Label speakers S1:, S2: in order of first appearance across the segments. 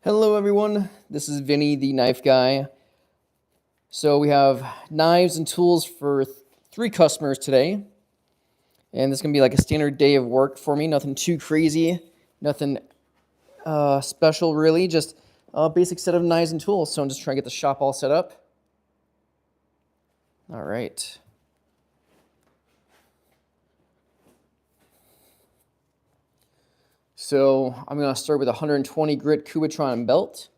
S1: Hello everyone, this is Vinny, the knife guy. So we have knives and tools for three customers today. And this is going to be like a standard day of work for me, nothing too crazy, nothing special really, just a basic set of knives and tools. So I'm just trying to get the shop all set up. All right. So I'm going to start with a 120 grit Cubitron belt.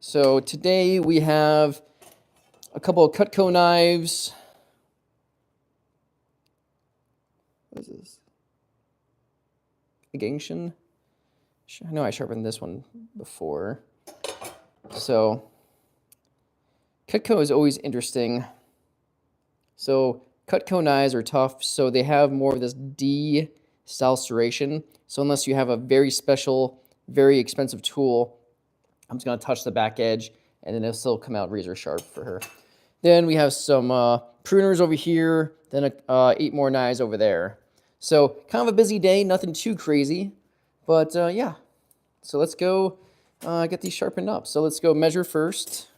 S1: So today we have a couple of Cutco knives. What is this? A Genshin? I know I sharpened this one before. So Cutco is always interesting. So Cutco knives are tough, so they have more of this D style serration. So unless you have a very special, very expensive tool, I'm just going to touch the back edge, and then it'll still come out razor sharp for her. Then we have some pruners over here, then 8 more knives over there. So kind of a busy day, nothing too crazy, but yeah. So let's go get these sharpened up. So let's go measure first.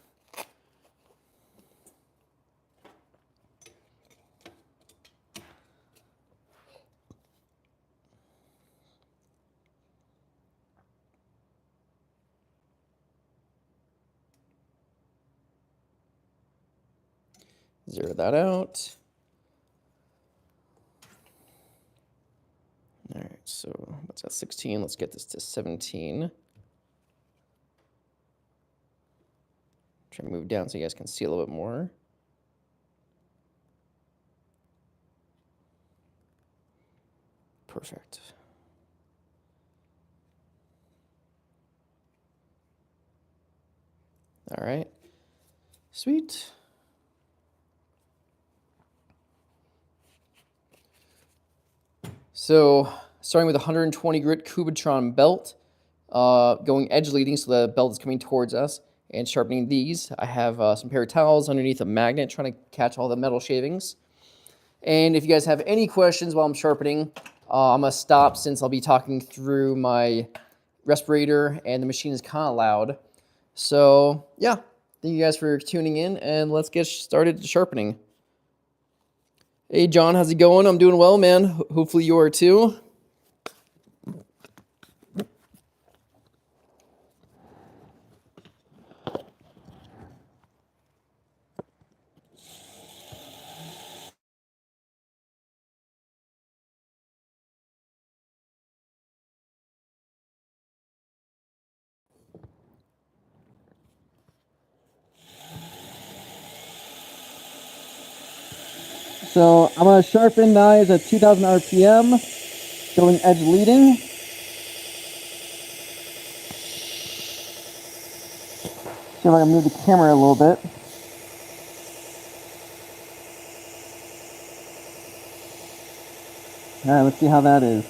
S1: Zero that out. All right, so what's that, 16? Let's get this to 17. Try to move down so you guys can see a little bit more. Perfect. All right, sweet. So starting with a 120 grit Cubitron belt, going edge leading so the belt is coming towards us, and sharpening these. I have some paper towels underneath a magnet trying to catch all the metal shavings. And if you guys have any questions while I'm sharpening, I'm going to stop since I'll be talking through my respirator and the machine is kind of loud. So yeah, thank you guys for tuning in, and let's get started sharpening. Hey John, how's it going? I'm doing well, man. Hopefully you are too. So I'm going to sharpen knives at 2000 RPM, going edge leading. See if I can move the camera a little bit. All right, let's see how that is.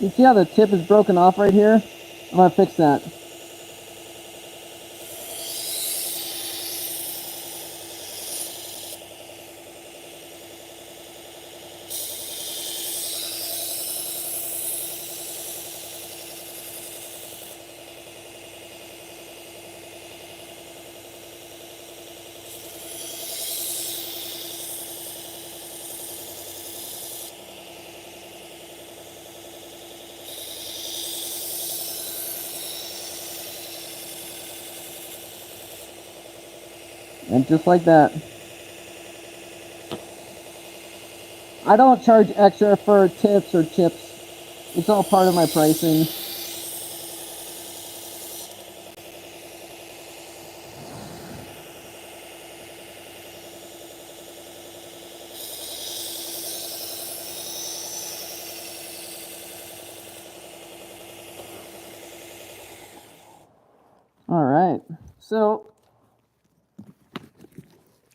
S1: You see how the tip is broken off right here? I'm gonna fix that. And just like that. I don't charge extra for tips or chips. It's all part of my pricing. All right. So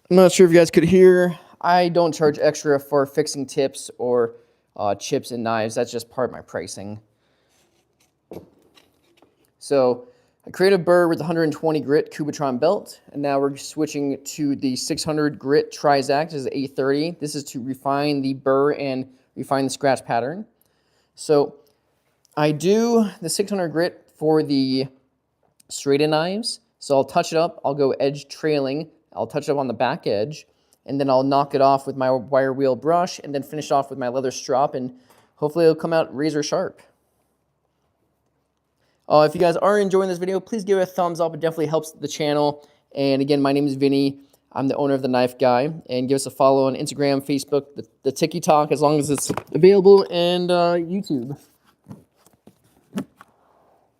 S1: I'm not sure if you guys could hear. I don't charge extra for fixing tips or chips and knives. That's just part of my pricing. So I created a burr with 120 grit Cubitron belt, and now we're switching to the 600 grit Trizact. This is 830. This is to refine the burr and refine the scratch pattern. So I do the 600 grit for the straighten knives. So I'll touch it up. I'll go edge trailing. I'll touch it up on the back edge, and then I'll knock it off with my wire wheel brush, and then finish off with my leather strop, and hopefully it'll come out razor sharp. If you guys are enjoying this video, please give it a thumbs up. It definitely helps the channel. And again, my name is Vinny. I'm the owner of The Knife Guy. And give us a follow on Instagram, Facebook, the TikTok, as long as it's available, and YouTube.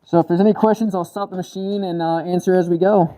S1: So if there's any questions, I'll stop the machine and answer as we go.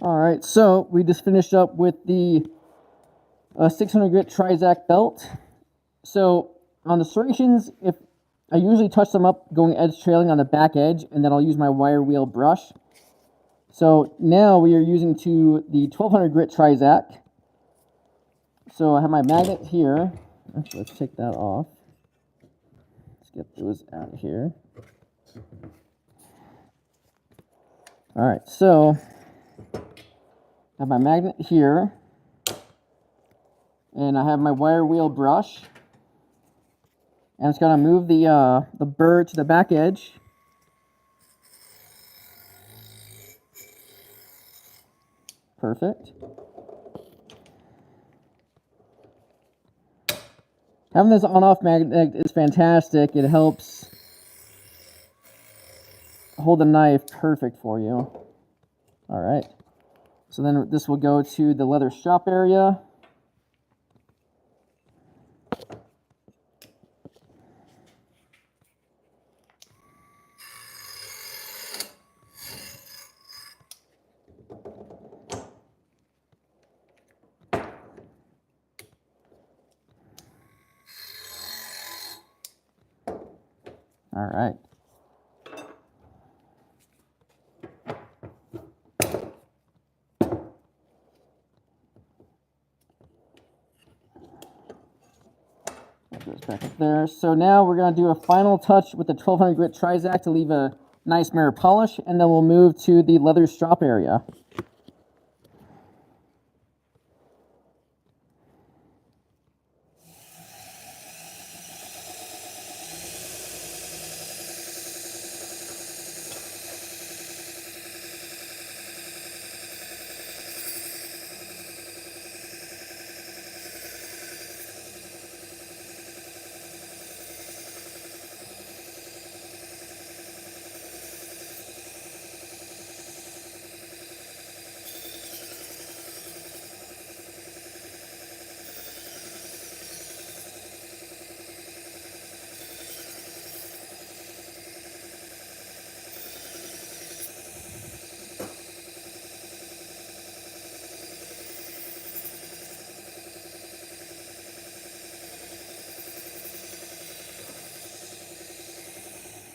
S1: All right, so we just finished up with the 600 grit Trizact belt. So On the serrations, if I usually touch them up going edge trailing on the back edge, and then I'll use my wire wheel brush. So now we are using to the 1200 grit Trizac. So I have my magnet here. Actually, let's take that off. Let's get those out of here. All right, so I have my magnet here, and I have my wire wheel brush, and it's gonna move the burr to the back edge. Perfect. Having this on-off magnet is fantastic. It helps hold the knife perfect for you. All right. So then this will go to the leather strap area. All right. That goes back up there. So now we're going to do a final touch with the 1200 grit Trizac to leave a nice mirror polish, and then we'll move to the leather strap area.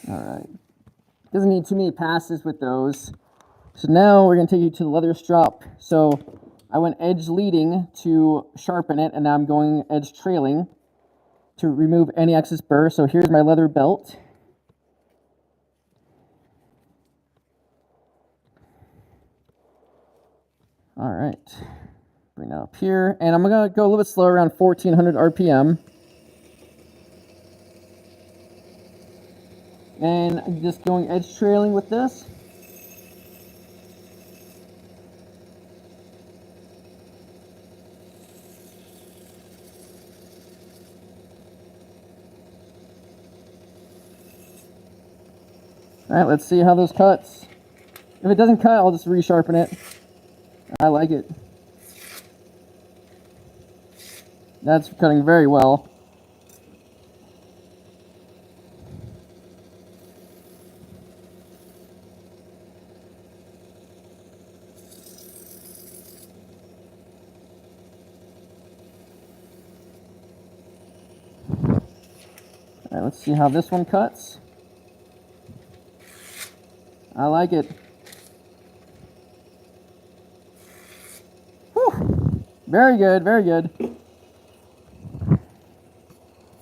S1: All right. Doesn't need too many passes with those. So now we're going to take you to the leather strap. So I went edge leading to sharpen it, and now I'm going edge trailing to remove any excess burr. So here's my leather belt. All right. Bring that up here. And I'm going to go a little bit slower, around 1400 RPM. And I'm just going edge trailing with this. All right, let's see how this cuts. If it doesn't cut, I'll just resharpen it. I like it. That's cutting very well. All right, let's see how this one cuts. I like it. Whew. Very good, very good.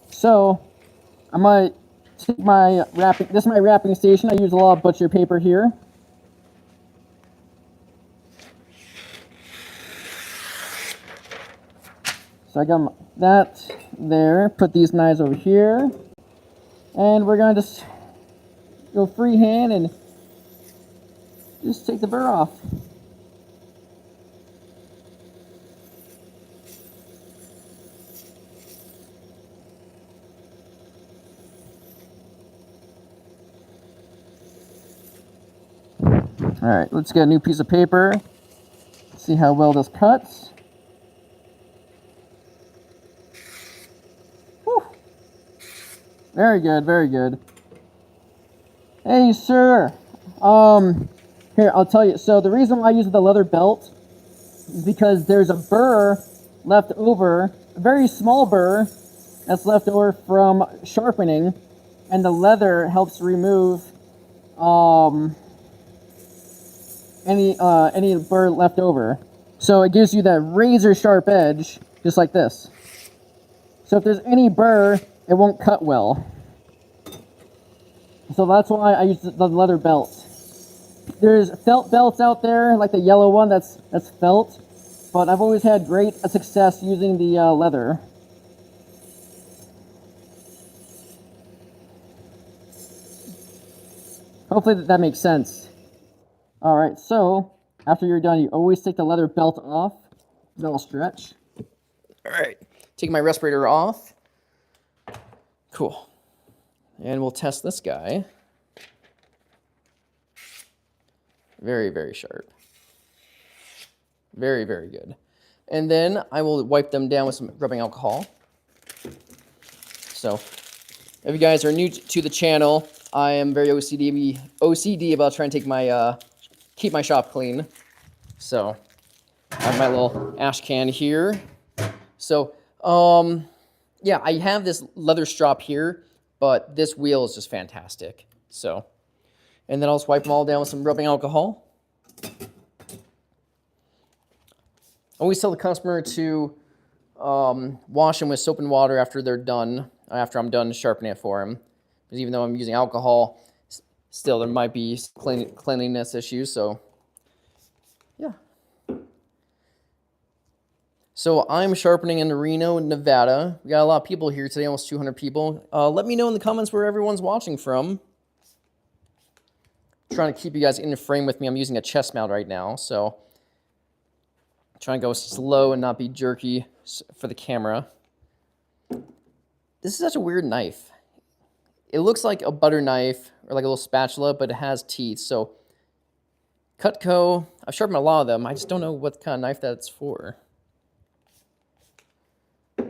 S1: So, I might take my wrapping, this is my wrapping station. I use a lot of butcher paper here. So I got that there, put these knives over here, and we're going to just go freehand and just take the burr off. All right, let's get a new piece of paper. See how well this cuts. Whew. Very good, very good. Hey, sir. Here, I'll tell you. So the reason why I use the leather belt is because there's a burr left over, a very small burr, that's left over from sharpening, and the leather helps remove any burr left over. So it gives you that razor sharp edge, just like this. So if there's any burr, it won't cut well. So that's why I use the leather belt. There's felt belts out there, like the yellow one, that's felt. But I've always had great success using the leather. Hopefully that makes sense. All right, so after you're done, you always take the leather belt off. That'll stretch. All right, taking my respirator off. Cool. And we'll test this guy. Very, very sharp. Very, very good. And then I will wipe them down with some rubbing alcohol. So if you guys are new to the channel, I am very OCD about trying to take my keep my shop clean. So I have my little ash can here. So yeah, I have this leather strop here, but this wheel is just fantastic. So, and then I'll just wipe them all down with some rubbing alcohol. I always tell the customer to wash them with soap and water after they're done, after I'm done sharpening it for them. Because even though I'm using alcohol, still there might be cleanliness issues, so yeah. So I'm sharpening in Reno, Nevada. We got a lot of people here today, almost 200 people. Let me know in the comments where everyone's watching from. I'm trying to keep you guys in the frame with me. I'm using a chest mount right now, so trying to go slow and not be jerky for the camera. This is such a weird knife. It looks like a butter knife or like a little spatula, but it has teeth. So Cutco, I've sharpened a lot of them. I just don't know what kind of knife that's for. All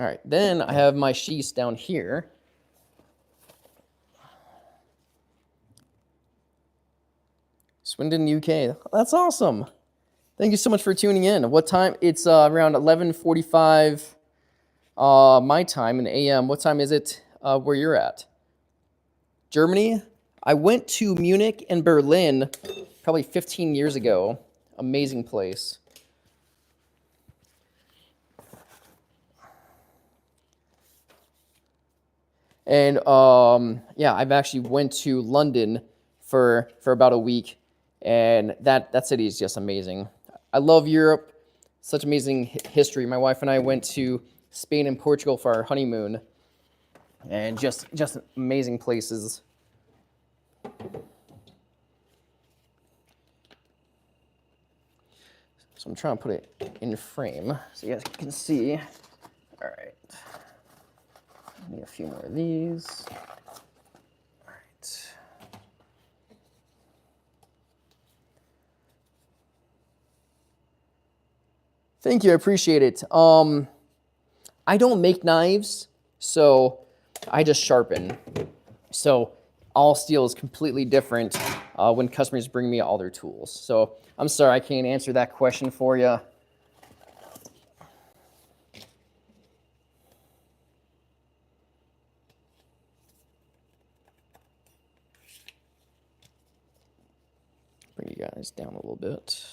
S1: right, then I have my sheaths down here. Swindon, UK. That's awesome. Thank you so much for tuning in. What time? It's around 11:45 my time in AM. What time is it where you're at? Germany? I went to Munich and Berlin probably 15 years ago. Amazing place. And yeah, I've actually went to London for about a week, and that city is just amazing. I love Europe. Such amazing history. My wife and I went to Spain and Portugal for our honeymoon, and just amazing places. So I'm trying to put it in frame so you guys can see. All right. Need a few more of these. All right. Thank you, I appreciate it. I don't make knives, so I just sharpen. So all steel is completely different when customers bring me all their tools. So I'm sorry I can't answer that question for you. Bring you guys down a little bit.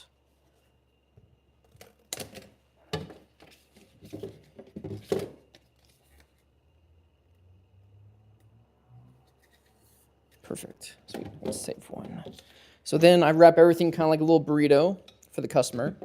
S1: Perfect. Sweet. Let's save one. So then I wrap everything kind of like a little burrito for the customer.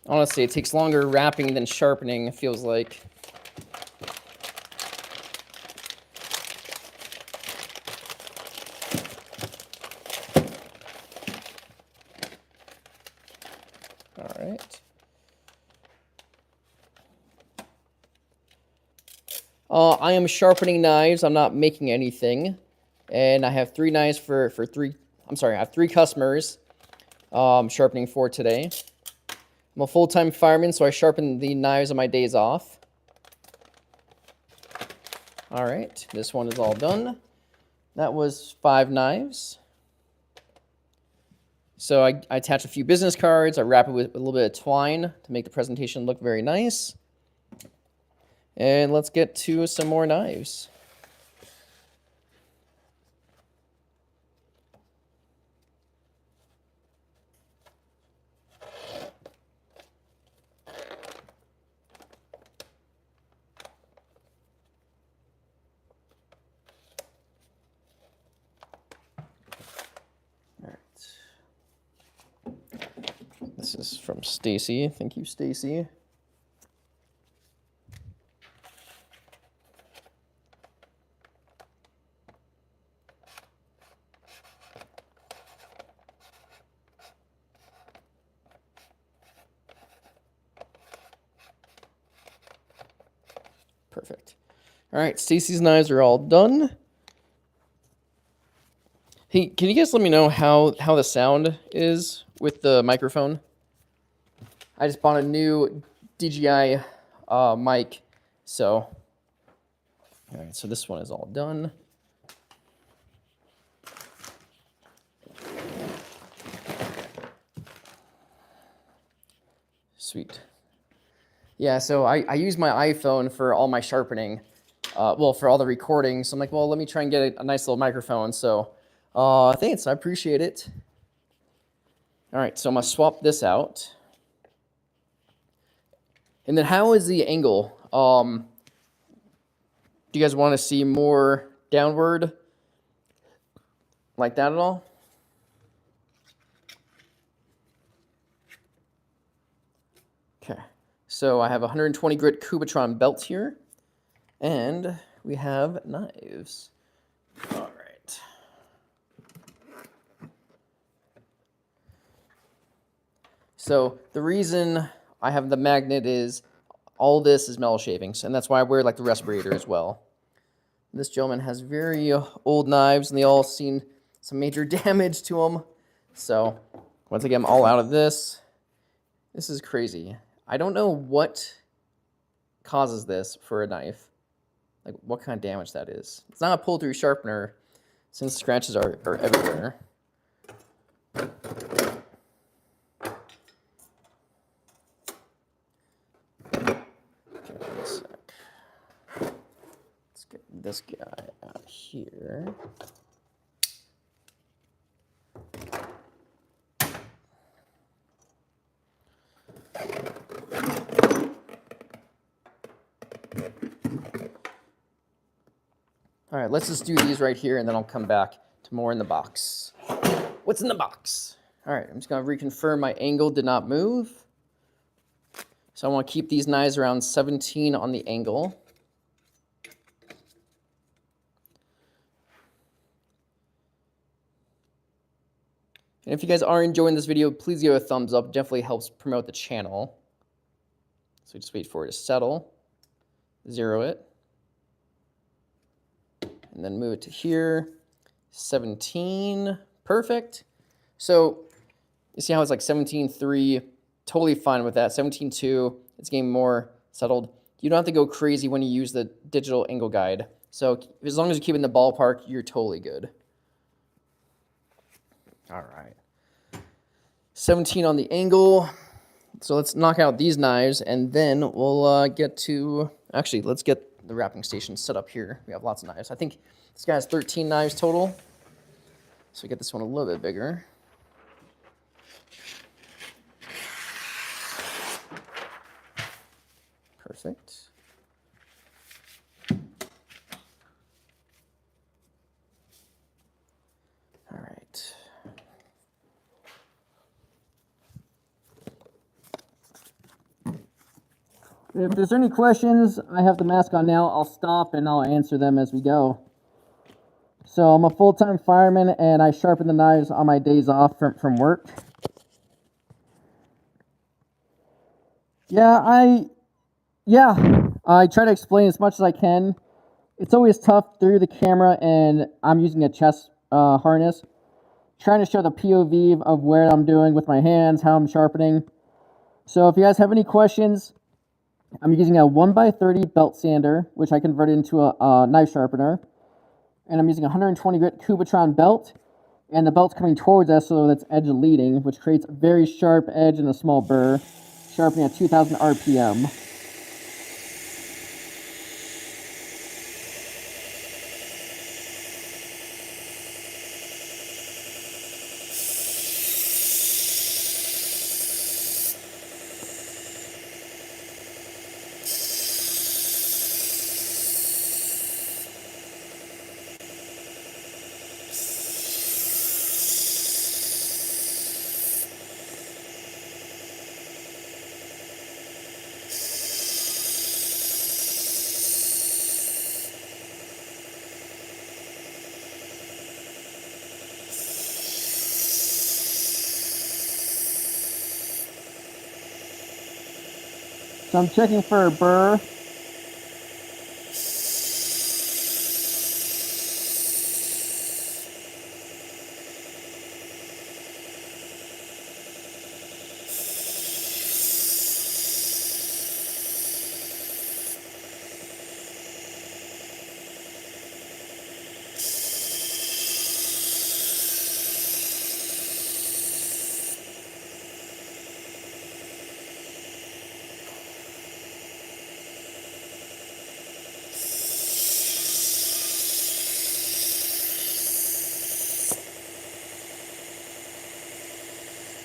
S1: Honestly, it takes longer wrapping than sharpening, it feels like. All right. I am sharpening knives. I'm not making anything. And I have 3 knives for I'm sorry, I have 3 customers sharpening for today. I'm a full-time fireman, so I sharpen the knives on my days off. All right, this one is all done. That was 5 knives. So I attach a few business cards. I wrap it with a little bit of twine to make the presentation look very nice. And let's get to some more knives. This is from Stacy. Thank you, Stacy. Perfect. All right, Stacy's knives are all done. Hey, can you guys let me know how the sound is with the microphone? I just bought a new DJI mic, so. All right, so this one is all done. Sweet. Yeah, so I use my iPhone for all my sharpening, well, for all the recording. So I'm like, well, let me try and get a nice little microphone. So thanks, I appreciate it. All right, so I'm gonna swap this out. And then how is the angle? Do you guys want to see more downward like that at all? Okay, so I have a 120 grit Kubatron belt here, and we have knives. All right. So the reason I have the magnet is all this is metal shavings, and that's why I wear like the respirator as well. This gentleman has very old knives, and they all seen some major damage to them. So once again, I'm all out of this. This is crazy. I don't know what causes this for a knife, like what kind of damage that is. It's not a pull-through sharpener, since scratches are everywhere. This guy out here. All right, let's just do these right here, and then I'll come back to more in the box. What's in the box? All right, I'm just gonna reconfirm my angle did not move. So I wanna keep these knives around 17 on the angle. And if you guys are enjoying this video, please give it a thumbs up. It definitely helps promote the channel. So just wait for it to settle. Zero it. And then move it to here. 17. Perfect. So you see how it's like 17.3. Totally fine with that. 17.2. It's getting more settled. You don't have to go crazy when you use the digital angle guide. So as long as you keep it in the ballpark, you're totally good. All right. 17 on the angle. So let's knock out these knives, and then we'll get to... Actually, let's get the wrapping station set up here. We have lots of knives. I think this guy has 13 knives total. So get this one a little bit bigger. Perfect. All right. If there's any questions, I have the mask on now. I'll stop and I'll answer them as we go. So I'm a full-time fireman, and I sharpen the knives on my days off from work. I try to explain as much as I can. It's always tough through the camera, and I'm using a chest harness. trying to show the POV of where I'm doing with my hands, how I'm sharpening. So if you guys have any questions, I'm using a 1x30 belt sander, which I converted into a knife sharpener. And I'm using a 120 grit Kubatron belt. And the belt's coming towards us, so that's edge leading, which creates a very sharp edge and a small burr, sharpening at 2,000 RPM. So I'm checking for a burr.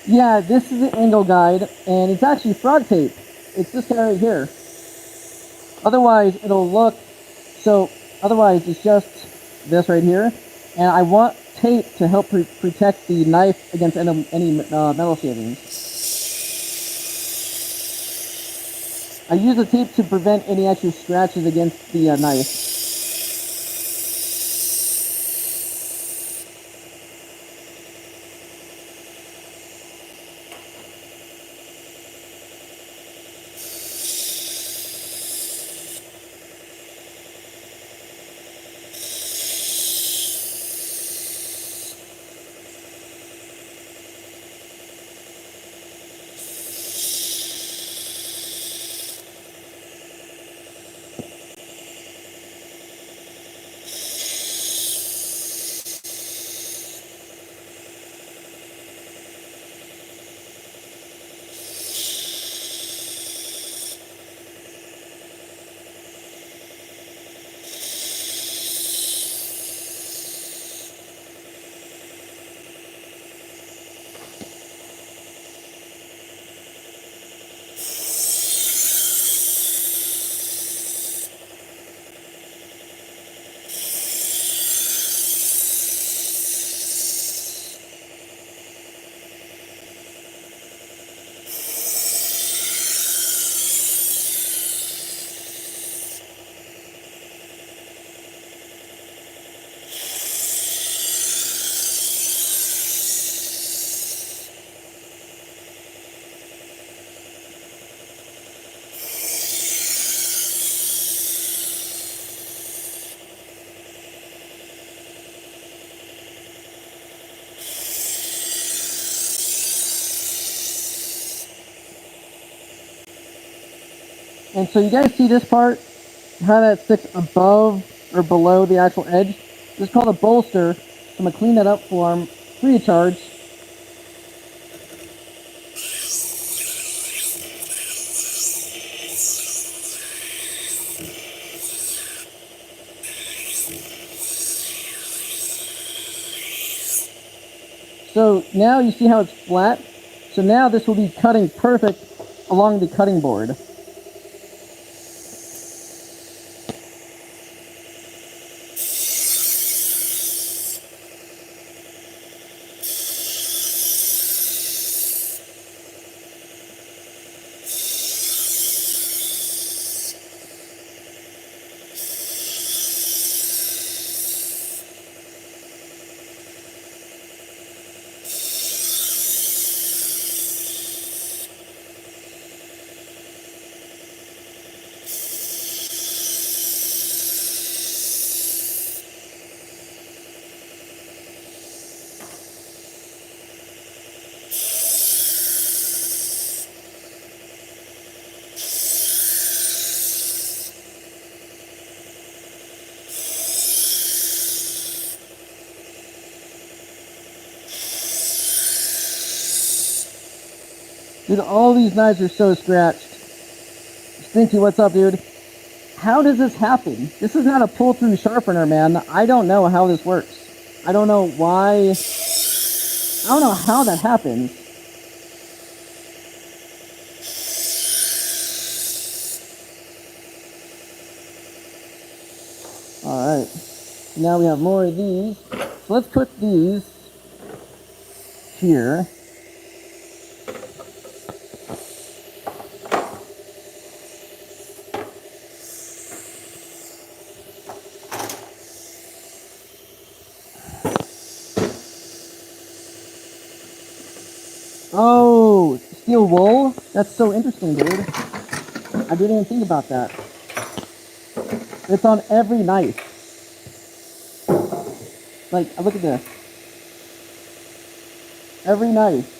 S1: Yeah, this is the angle guide, and it's actually frog tape. It's this guy right here. Otherwise, it'll look, otherwise it's just this right here. And I want tape to help protect the knife against any metal shavings. I use the tape to prevent any actual scratches against the knife. And so you guys see this part, how that sticks above or below the actual edge? This is called a bolster. So I'm going to clean that up for them free of charge. So now you see how it's flat? So now this will be cutting perfect along the cutting board. Dude, all these knives are so scratched. Stinky, what's up, dude? How does this happen? This is not a pull-through sharpener, man. I don't know how this works. I don't know why. I don't know how that happens. Alright. Now we have more of these. So let's put these here. Oh, steel wool? That's so interesting, dude. I didn't even think about that. It's on every knife. Like, look at this. Every knife.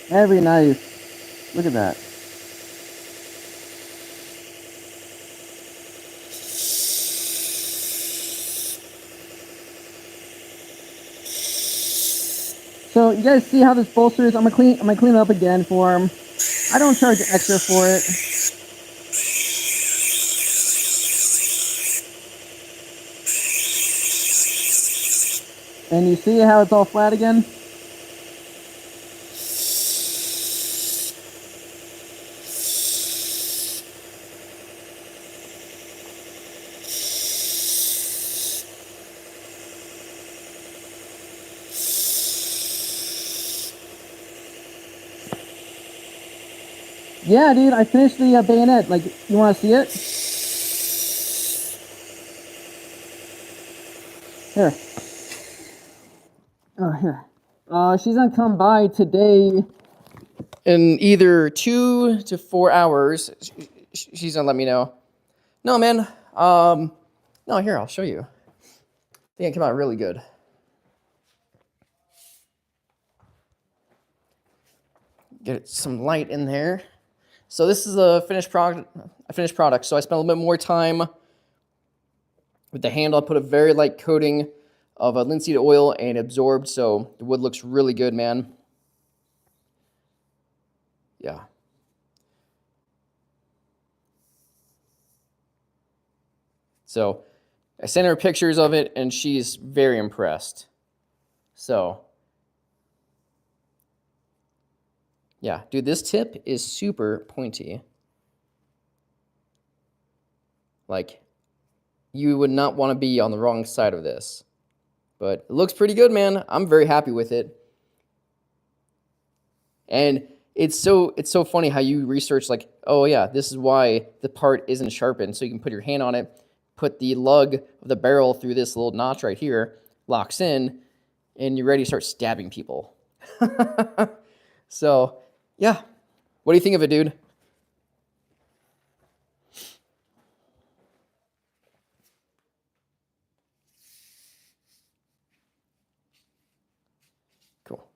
S1: Every knife. Look at that. So you guys see how this bolster is? I'm gonna clean it up again for him. I don't charge extra for it. And you see how it's all flat again? Yeah, dude, I finished the bayonet. Like, you want to see it? Here. Oh, here. She's gonna come by today in either 2 to 4 hours. She's gonna let me know. No, man. No, here, I'll show you. I think it came out really good. Get some light in there. So this is a finished product. So I spent a little bit more time with the handle. I put a very light coating of linseed oil and absorbed, so the wood looks really good, man. Yeah. So I sent her pictures of it, and she's very impressed. So yeah, dude, this tip is super pointy. Like, you would not want to be on the wrong side of this. But it looks pretty good, man. I'm very happy with it. And it's so funny how you research, like, oh yeah, this is why the part isn't sharpened. So you can put your hand on it, put the lug of the barrel through this little notch right here, locks in, and you're ready to start stabbing people. So, yeah. What do you think of it, dude? Cool.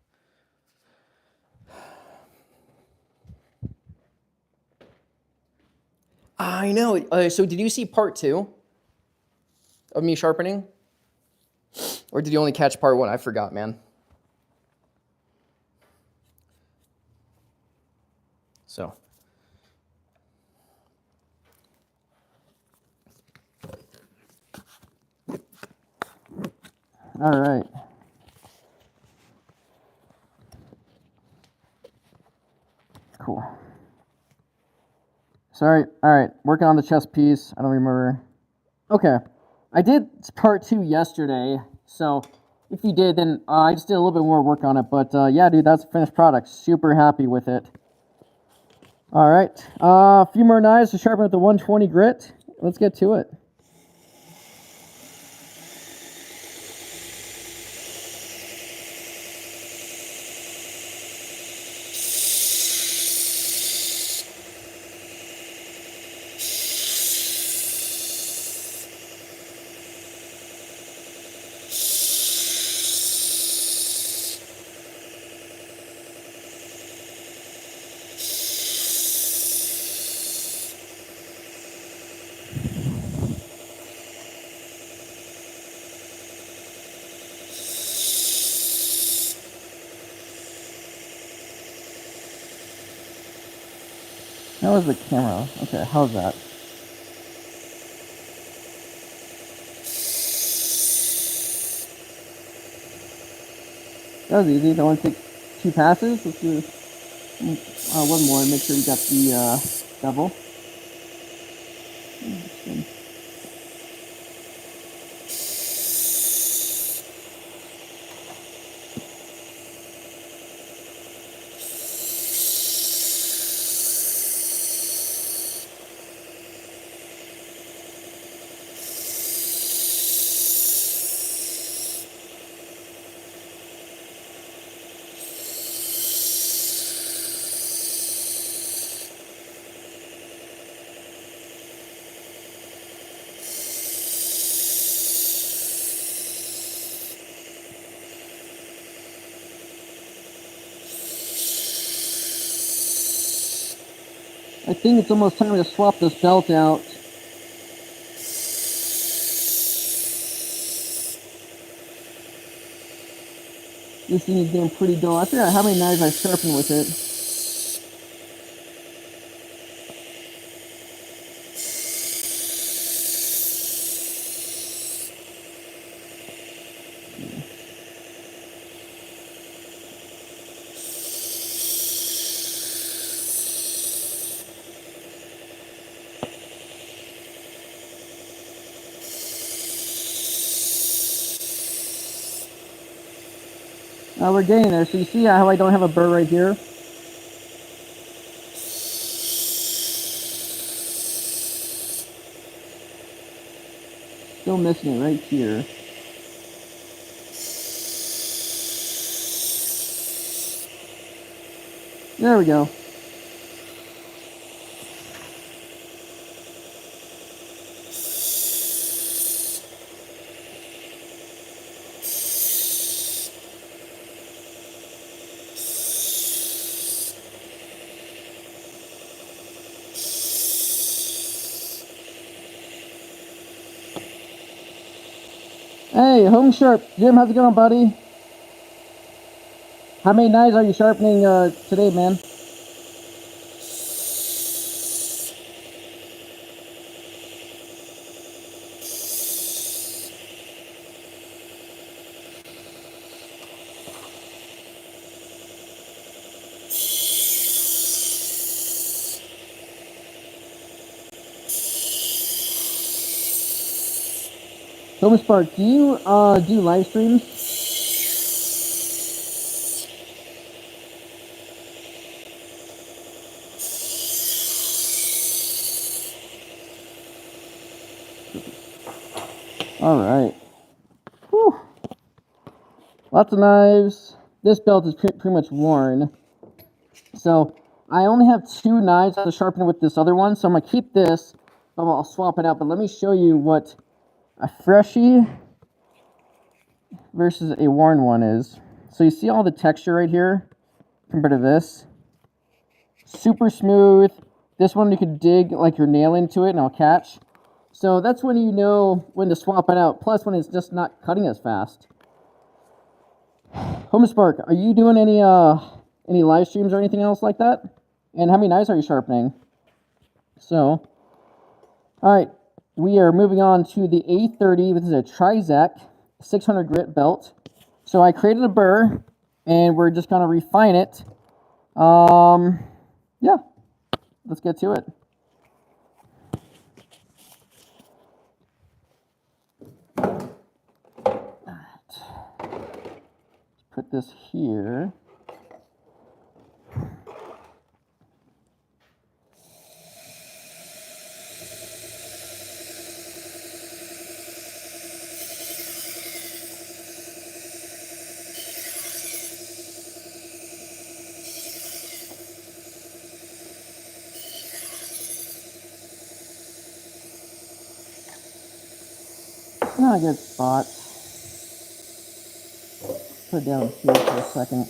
S1: I know. So did you see part 2 of me sharpening? Or did you only catch part 1? I forgot, man. So. All right. cool. Sorry. All right, working on the chest piece. I don't remember. Okay, I did part 2 yesterday, so if you did, then I just did a little bit more work on it. But yeah, dude, that's a finished product. Super happy with it. All right, a few more knives to sharpen with the 120 grit. Let's get to it. That was the camera. Okay, how's that? That was easy. Don't want to take 2 passes. Let's do one more and make sure we got the double. I think it's almost time to swap this belt out. This thing is getting pretty dull. I forgot how many knives I sharpened with it. We're getting there. So you see how I don't have a burr right here? Still missing it right here. There we go. Hey, Home Sharp. Jim, how's it going, buddy? How many knives are you sharpening today, man? Home Spark, do you do live streams? All right. Whew. Lots of knives. This belt is pretty much worn. So I only have 2 knives to sharpen with this other one. So I'm going to keep this. I'll swap it out. But let me show you what a freshie versus a worn one is. So you see all the texture right here compared to this? Super smooth. This one you can dig like your nail into it and it'll catch. So that's when you know when to swap it out. Plus when it's just not cutting as fast. Home Spark, are you doing any live streams or anything else like that? And how many knives are you sharpening? So, all right, we are moving on to the A30. This is a Trizac 600 grit belt. So I created a burr, and we're just gonna refine it. yeah, let's get to it. Put this here. Not a good spot. Put it down here for a second.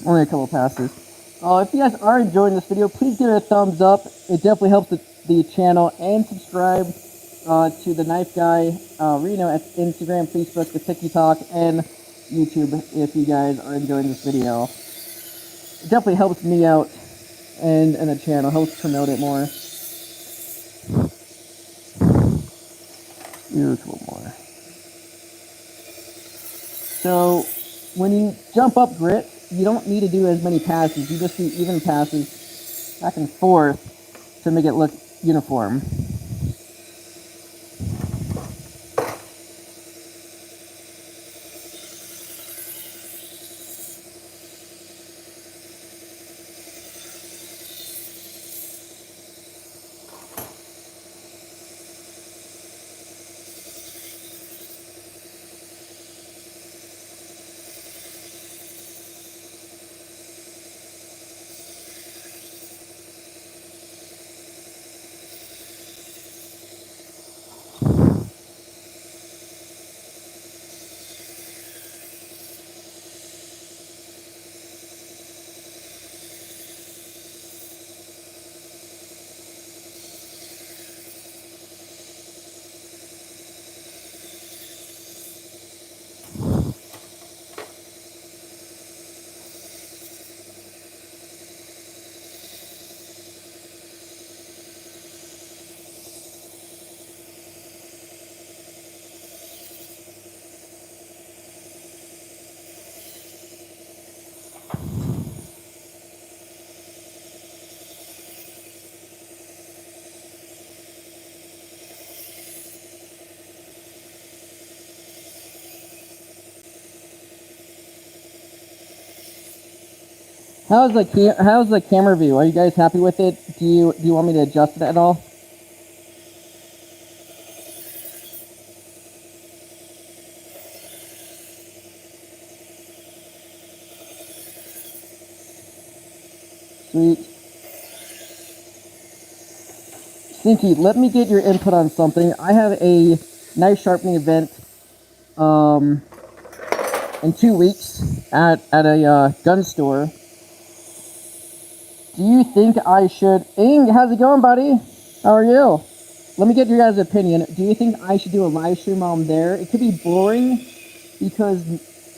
S1: Only a couple passes. If you guys are enjoying this video, please give it a thumbs up. It definitely helps the channel, and subscribe to the Knife Guy Reno at Instagram, Facebook, the TikTok, and YouTube if you guys are enjoying this video. It definitely helps me out and the channel, helps promote it more. Here's one more. So when you jump up grit, you don't need to do as many passes. You just do even passes back and forth to make it look uniform. How's the camera view? Are you guys happy with it? Do you want me to adjust it at all? Sweet. Stinky, let me get your input on something. I have a knife sharpening event in 2 weeks at a gun store. Do you think I should... Ing, how's it going, buddy? How are you? Let me get your guys' opinion. Do you think I should do a live stream while I'm there? It could be boring because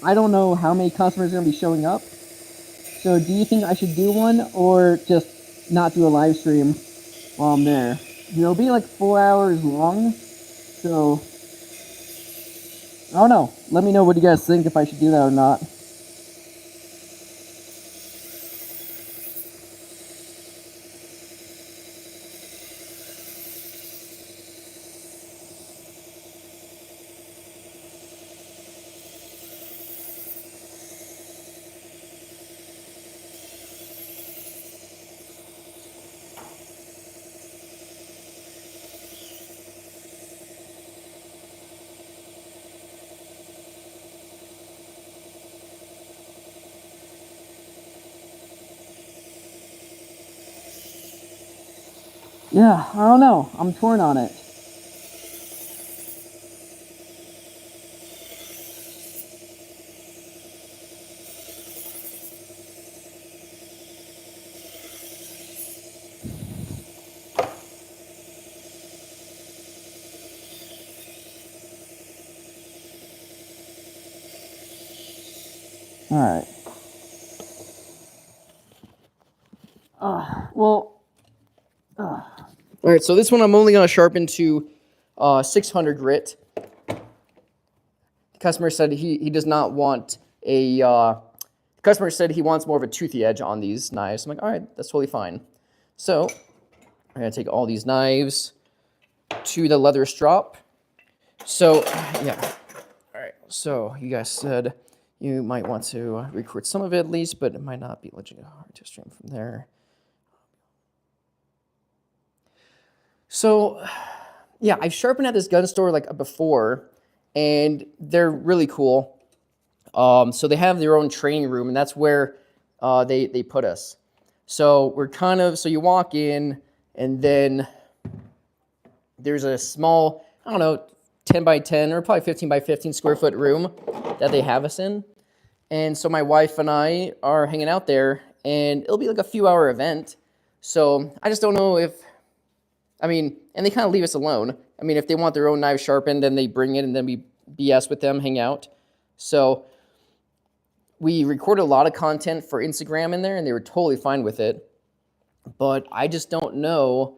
S1: I don't know how many customers are going to be showing up. So do you think I should do one or just not do a live stream while I'm there? It'll be like 4 hours long. So, I don't know. Let me know what you guys think, if I should do that or not. Yeah, I don't know. I'm torn on it. Alright. Well, All right, so this one I'm only going to sharpen to 600 grit. The customer said he does not want a... the customer said he wants more of a toothy edge on these knives. I'm like, all right, that's totally fine. So I'm going to take all these knives to the leather strop. So, yeah. All right, so you guys said you might want to record some of it at least, but it might not be legit hard to stream from there. So, yeah, I've sharpened at this gun store like before, and they're really cool. So they have their own training room, and that's where they put us. So we're kind of, so you walk in, and then there's a small, I don't know, 10 by 10 or probably 15 by 15 square foot room that they have us in. And so my wife and I are hanging out there, and it'll be like a few hour event. So I just don't know if, I mean, and they kind of leave us alone. I mean, if they want their own knife sharpened, then they bring it, and then we BS with them, hang out. So we recorded a lot of content for Instagram in there, and they were totally fine with it. But I just don't know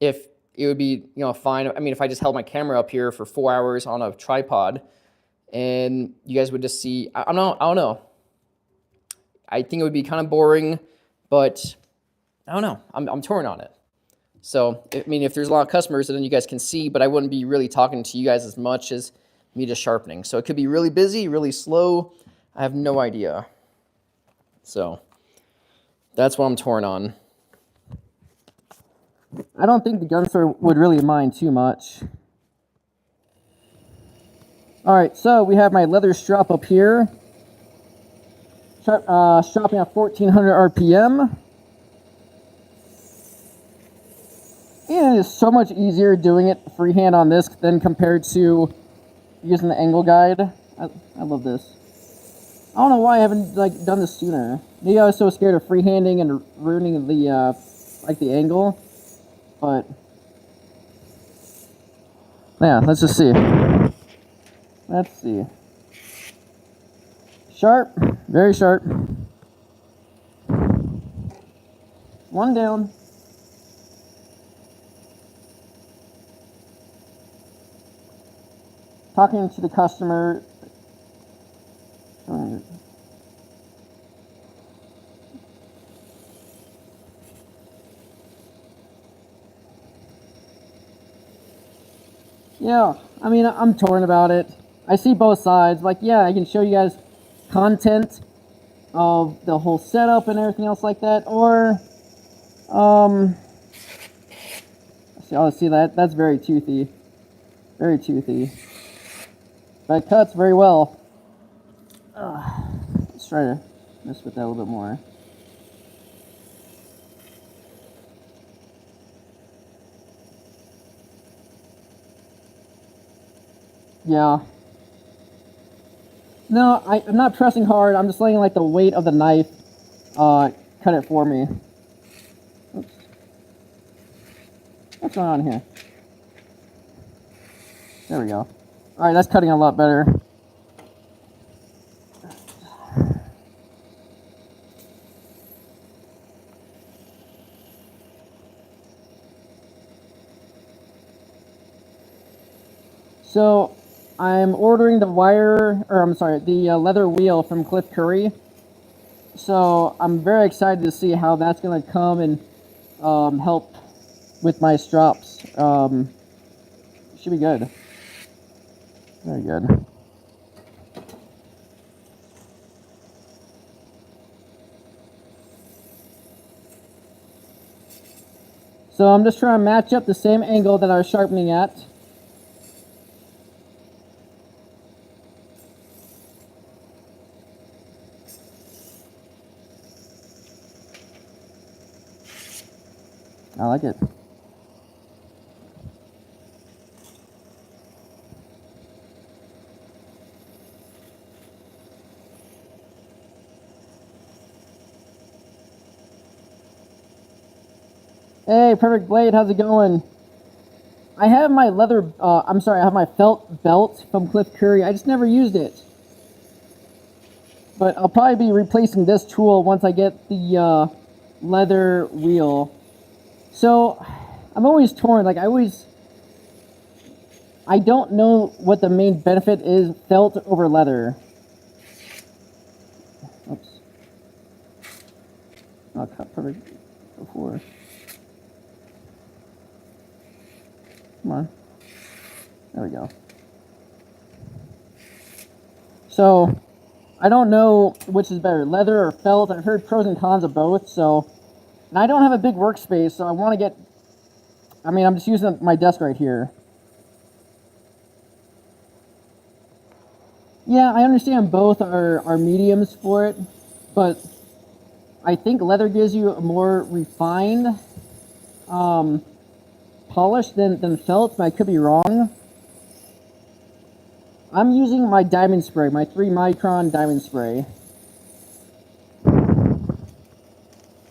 S1: if it would be, fine. I mean, if I just held my camera up here for 4 hours on a tripod, and you guys would just see, I don't know. I think it would be kind of boring, but I don't know. I'm torn on it. So, I mean, if there's a lot of customers, then you guys can see, but I wouldn't be really talking to you guys as much as me just sharpening. So it could be really busy, really slow. I have no idea. So that's what I'm torn on. I don't think the gun store would really mind too much. All right, so we have my leather strap up here. Stropping at 1400 RPM. And it's so much easier doing it freehand on this than compared to using the angle guide. I love this. I don't know why I haven't done this sooner. Maybe I was so scared of freehanding and ruining the the angle. But yeah, let's just see. Let's see. Sharp, very sharp. One down. Talking to the customer. Yeah, I mean, I'm torn about it. I see both sides. Like, yeah, I can show you guys content of the whole setup and everything else like that, or see that that's very toothy, but it cuts very well. Let's try to mess with that a little bit more. Yeah. No, I'm not pressing hard. I'm just letting the weight of the knife cut it for me. Oops. What's going on here? There we go. All right, that's cutting a lot better. So I'm ordering the the leather wheel from Cliff Curry. So I'm very excited to see how that's going to come and help with my strops. Should be good. Very good. So I'm just trying to match up the same angle that I was sharpening at. I like it. Hey, Perfect Blade, how's it going? I have my I have my felt belt from Cliff Curry. I just never used it. But I'll probably be replacing this tool once I get the leather wheel. So I'm always torn. Like I don't know what the main benefit is, felt over leather. Oops. I'll cut perfect before. Come on. There we go. So I don't know which is better, leather or felt. I've heard pros and cons of both. So, and I don't have a big workspace, so I want to get. I mean, I'm just using my desk right here. Yeah, I understand both are mediums for it, but I think leather gives you a more refined polish than felt, but I could be wrong. I'm using my diamond spray, my 3 micron diamond spray.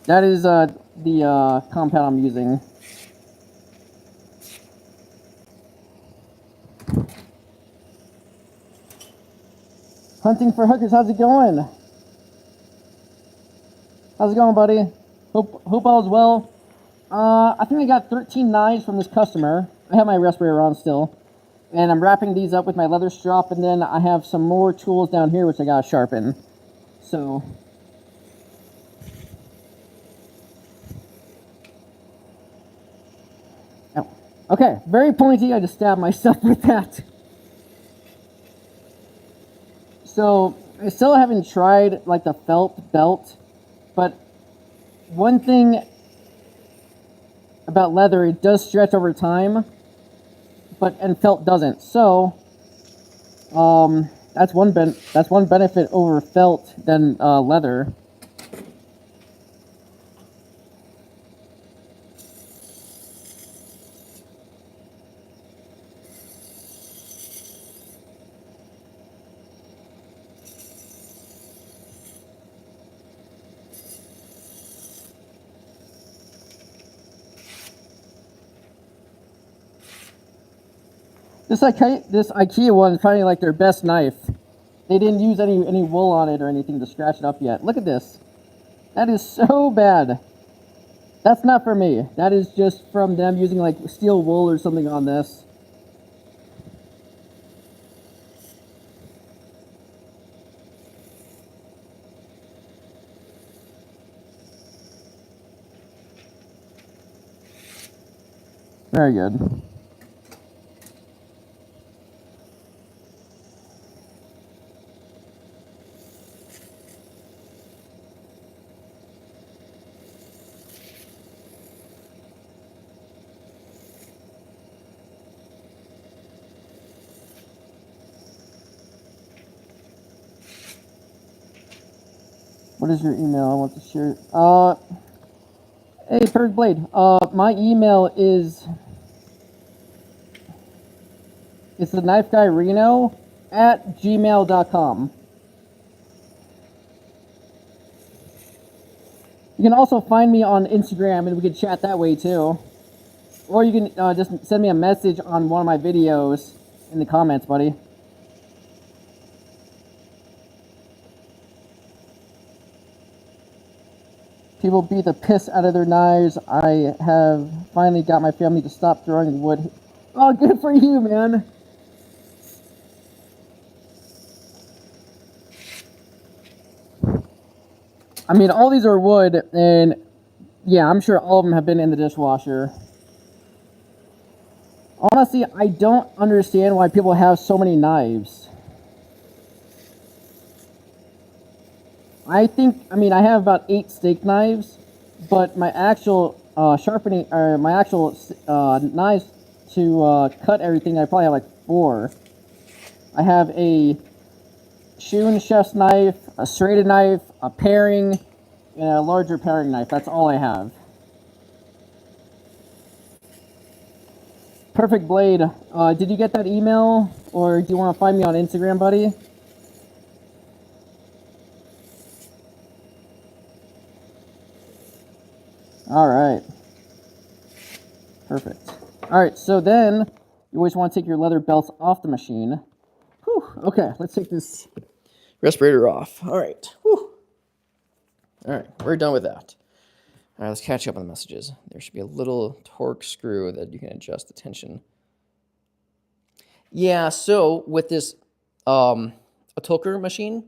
S1: That is the compound I'm using. Hunting for hookers, how's it going? How's it going, buddy? Hope all is well. I think I got 13 knives from this customer. I have my respirator on still. And I'm wrapping these up with my leather strop, and then I have some more tools down here which I gotta sharpen. So. Oh. Okay, very pointy. I just stabbed myself with that. So, I still haven't tried like the felt belt, but one thing about leather, it does stretch over time, and felt doesn't. So, that's one benefit over felt than leather. This IKEA one is probably like their best knife. They didn't use any wool on it or anything to scratch it up yet. Look at this. That is so bad. That's not for me. That is just from them using like steel wool or something on this. Very good. What is your email? I want to share. Hey, Perfect Blade. My email is. It's the knife guy Reno at gmail.com. You can also find me on Instagram and we can chat that way too. Or you can just send me a message on one of my videos in the comments, buddy. People beat the piss out of their knives. I have finally got my family to stop throwing wood. Oh, good for you, man. I mean, all these are wood, and yeah, I'm sure all of them have been in the dishwasher. Honestly, I don't understand why people have so many knives. I have about 8 steak knives, but my actual sharpening, or my actual knives to cut everything, I probably have like 4. I have a Shun chef's knife, a serrated knife, a paring, and a larger paring knife. That's all I have. Perfect Blade. Did you get that email, or do you want to find me on Instagram, buddy? All right. Perfect. All right, so then you always want to take your leather belts off the machine. Whew. Okay, let's take this respirator off. All right. Whew. All right, we're done with that. All right, let's catch up on the messages. There should be a little torque screw that you can adjust the tension. Yeah, so with this a Tulker machine,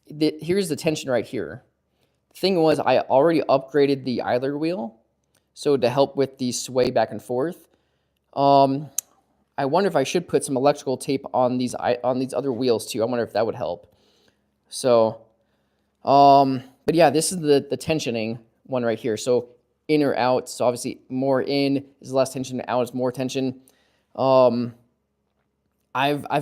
S1: here's the tension right here. The thing was, I already upgraded the idler wheel, so to help with the sway back and forth. I wonder if I should put some electrical tape on these other wheels too. I wonder if that would help. So, but yeah, this is the tensioning one right here. So in or out. So obviously more in is less tension, out is more tension. I've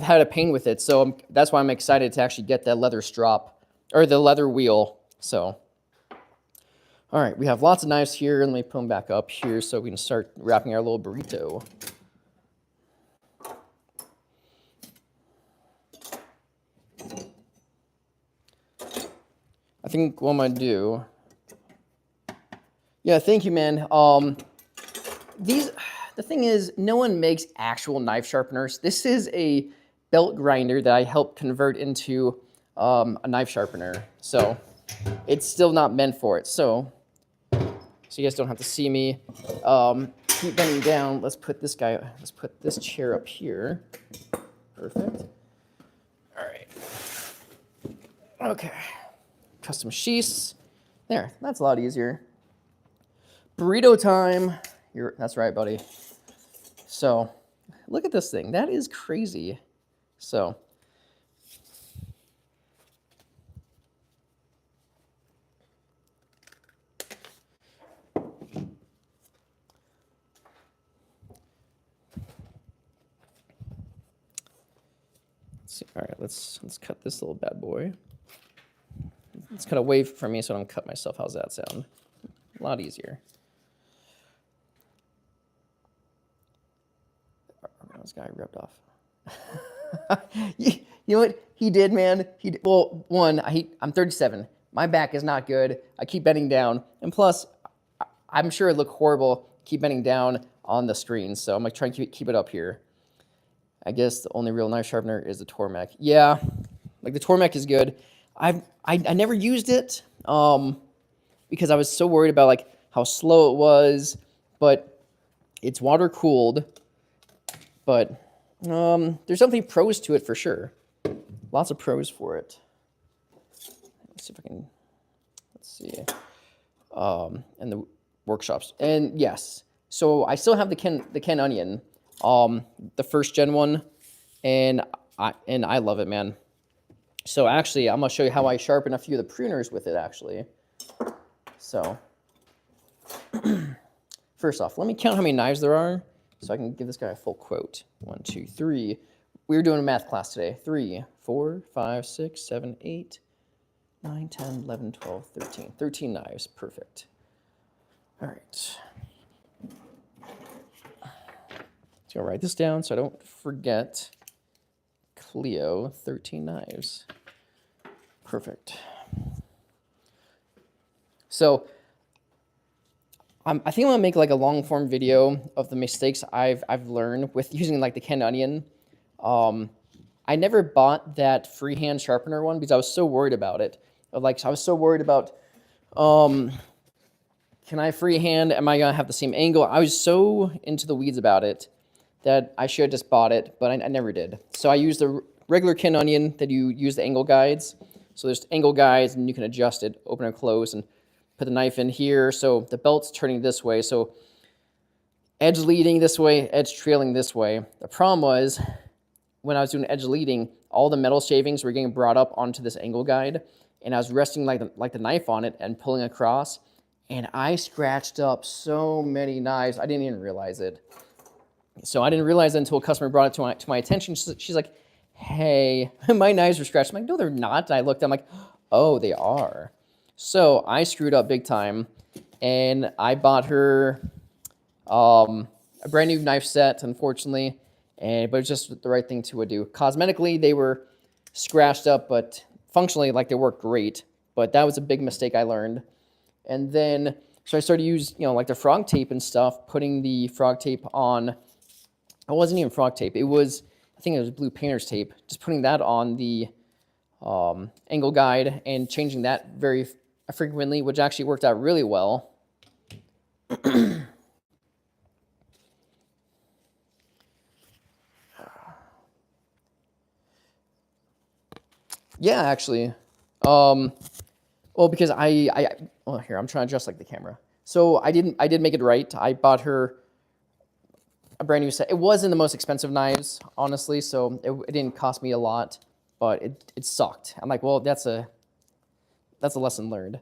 S1: had a pain with it, so that's why I'm excited to actually get that leather strop or the leather wheel. So, all right, we have lots of knives here. Let me put them back up here so we can start wrapping our little burrito. I think what I'm gonna do. Yeah, thank you, man. The thing is, no one makes actual knife sharpeners. This is a belt grinder that I helped convert into a knife sharpener. So it's still not meant for it. So you guys don't have to see me keep bending down. Let's put this chair up here. Perfect. All right. Okay. Custom sheaths. There, that's a lot easier. Burrito time. That's right, buddy. So, look at this thing. That is crazy. So, all right, let's cut this little bad boy. Let's cut away from me so I don't cut myself. How's that sound? A lot easier. This guy ripped off. You know what he did, man? Well, one, I'm 37. My back is not good. I keep bending down, and plus, I'm sure it looked horrible. Keep bending down on the screen, so I'm gonna try and keep it up here. I guess the only real knife sharpener is the Tormek. Yeah, like the Tormek is good. I never used it because I was so worried about like how slow it was, but it's water cooled. But there's something pros to it for sure. Lots of pros for it. Let's see if I can. Let's see. And the workshops. And yes, so I still have the Ken Onion, the first gen one, and I love it, man. So actually, I'm gonna show you how I sharpen a few of the pruners with it. Actually, so first off, let me count how many knives there are, so I can give this guy a full quote. 1, 2, 3. We were doing a math class today. 3, 4, 5, 6, 7, 8, 9, 10, 11, 12, 13. 13 knives. Perfect. All right. Let's go write this down so I don't forget. Cleo, 13 knives. Perfect. So I think I'm gonna make like a long form video of the mistakes I've learned with using like the Ken Onion. I never bought that freehand sharpener one because I was so worried about it. I was so worried about, can I freehand? Am I gonna have the same angle? I was so into the weeds about it that I should have just bought it, but I never did. So I used the regular Ken Onion that you use the angle guides. So there's angle guides and you can adjust it, open and close, and put the knife in here. So the belt's turning this way. So edge leading this way, edge trailing this way. The problem was when I was doing edge leading, all the metal shavings were getting brought up onto this angle guide, and I was resting like the knife on it and pulling across, and I scratched up so many knives. I didn't even realize it. So I didn't realize it until a customer brought it to my attention. She's like, hey, my knives are scratched. I'm like, no, they're not. And I looked, I'm like, oh, they are. So I screwed up big time, and I bought her a brand new knife set, unfortunately, but it's just the right thing to do. Cosmetically, they were scratched up, but functionally, like, they work great. But that was a big mistake I learned. And then, so I started to use, like the frog tape and stuff, putting the frog tape on. It wasn't even frog tape. It was, I think it was blue painter's tape. Just putting that on the angle guide and changing that very frequently, which actually worked out really well. Yeah, actually. Well, because well, here, I'm trying to adjust like the camera. So I did make it right. I bought her a brand new set. It wasn't the most expensive knives, honestly, so it didn't cost me a lot, but it sucked. I'm like, well, that's a lesson learned.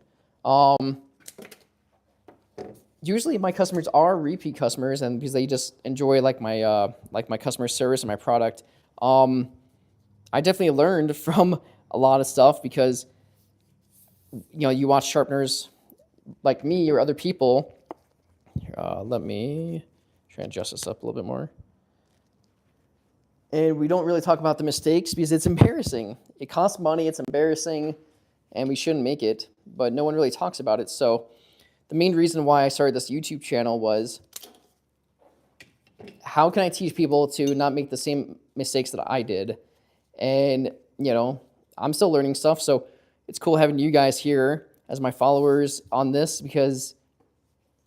S1: Usually my customers are repeat customers, and because they just enjoy like my customer service and my product. I definitely learned from a lot of stuff because you watch sharpeners like me or other people. Let me try and adjust this up a little bit more. And we don't really talk about the mistakes because it's embarrassing. It costs money, it's embarrassing, and we shouldn't make it, but no one really talks about it. So the main reason why I started this YouTube channel was, how can I teach people to not make the same mistakes that I did? And, I'm still learning stuff. So it's cool having you guys here as my followers on this because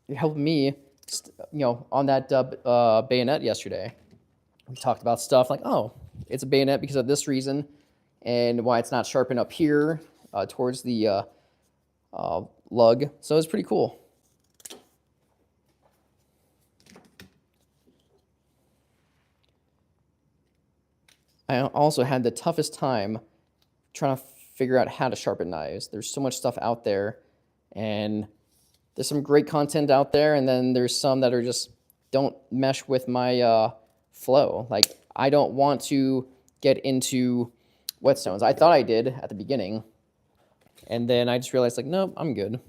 S1: you're helping me, on that bayonet yesterday. We talked about stuff like, oh, it's a bayonet because of this reason and why it's not sharpened up here towards the lug. So it's pretty cool. I also had the toughest time trying to figure out how to sharpen knives. There's so much stuff out there, and there's some great content out there, and then there's some that are just don't mesh with my flow. Like, I don't want to get into whetstones. I thought I did at the beginning, and then I just realized, like, nope, I'm good.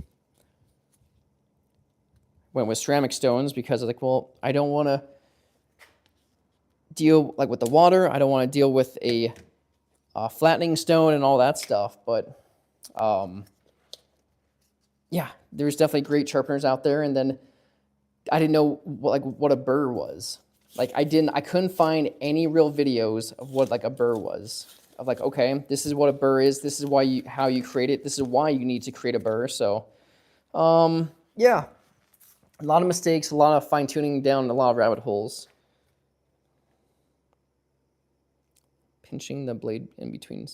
S1: Went with ceramic stones because I was like, well, I don't want to deal like with the water. I don't want to deal with a flattening stone and all that stuff. But yeah, there's definitely great sharpeners out there. And then I didn't know what a burr was. Like, I couldn't find any real videos of what like a burr was. Of like, okay, this is what a burr is. This is how you create it. This is why you need to create a burr. So, yeah, a lot of mistakes, a lot of fine tuning down a lot of rabbit holes. Pinching the blade in between.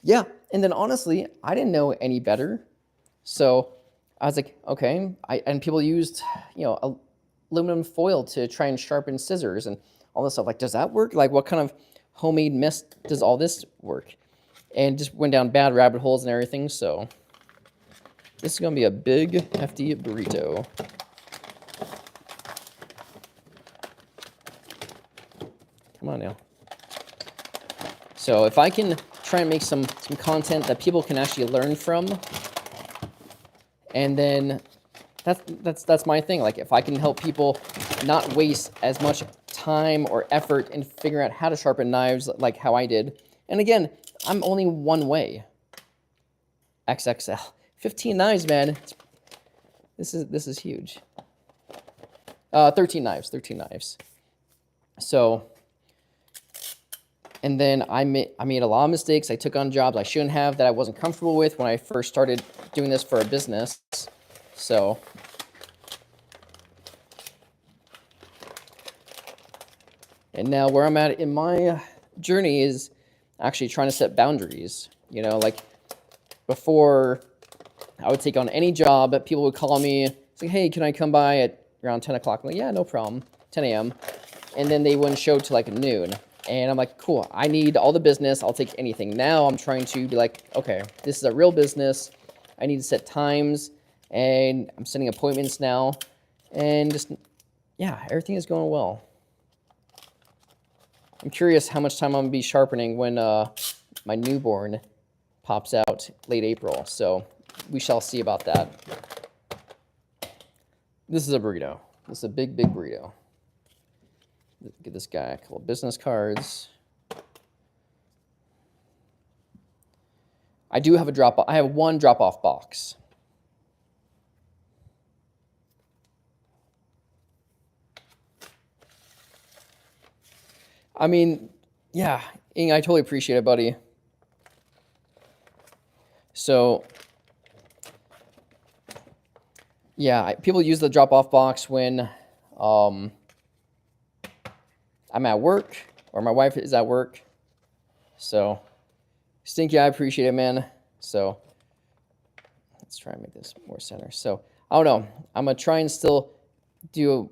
S1: Yeah, and then honestly, I didn't know any better. So I was like, okay. And people used, aluminum foil to try and sharpen scissors and all this stuff. Like, does that work? Like, what kind of homemade mess does all this work? And just went down bad rabbit holes and everything. So this is gonna be a big, hefty burrito. Come on now. So if I can try and make some content that people can actually learn from, and then that's my thing. Like, if I can help people not waste as much time or effort in figuring out how to sharpen knives like how I did. And again, I'm only one way. XXL. 15 knives, man. This is huge. 13 knives. So, and then I made a lot of mistakes. I took on jobs I shouldn't have, that I wasn't comfortable with when I first started doing this for a business. So, and now where I'm at in my journey is actually trying to set boundaries. Like, before I would take on any job, people would call me, say, hey, can I come by at around 10 o'clock? I'm like, yeah, no problem, 10 a.m. And then they wouldn't show till like noon. And I'm like, cool, I need all the business. I'll take anything. Now I'm trying to be like, okay, this is a real business. I need to set times, and I'm setting appointments now. And just, yeah, everything is going well. I'm curious how much time I'm going to be sharpening when my newborn pops out late April. So we shall see about that. This is a burrito. This is a big, big burrito. Get this guy a couple of business cards. I do have I have one drop-off box. I mean, yeah, Ing, I totally appreciate it, buddy. So Yeah, people use the drop-off box when I'm at work or my wife is at work. So, Stinky, I appreciate it, man. So, let's try and make this more center. So, I don't know. I'm going to try and still do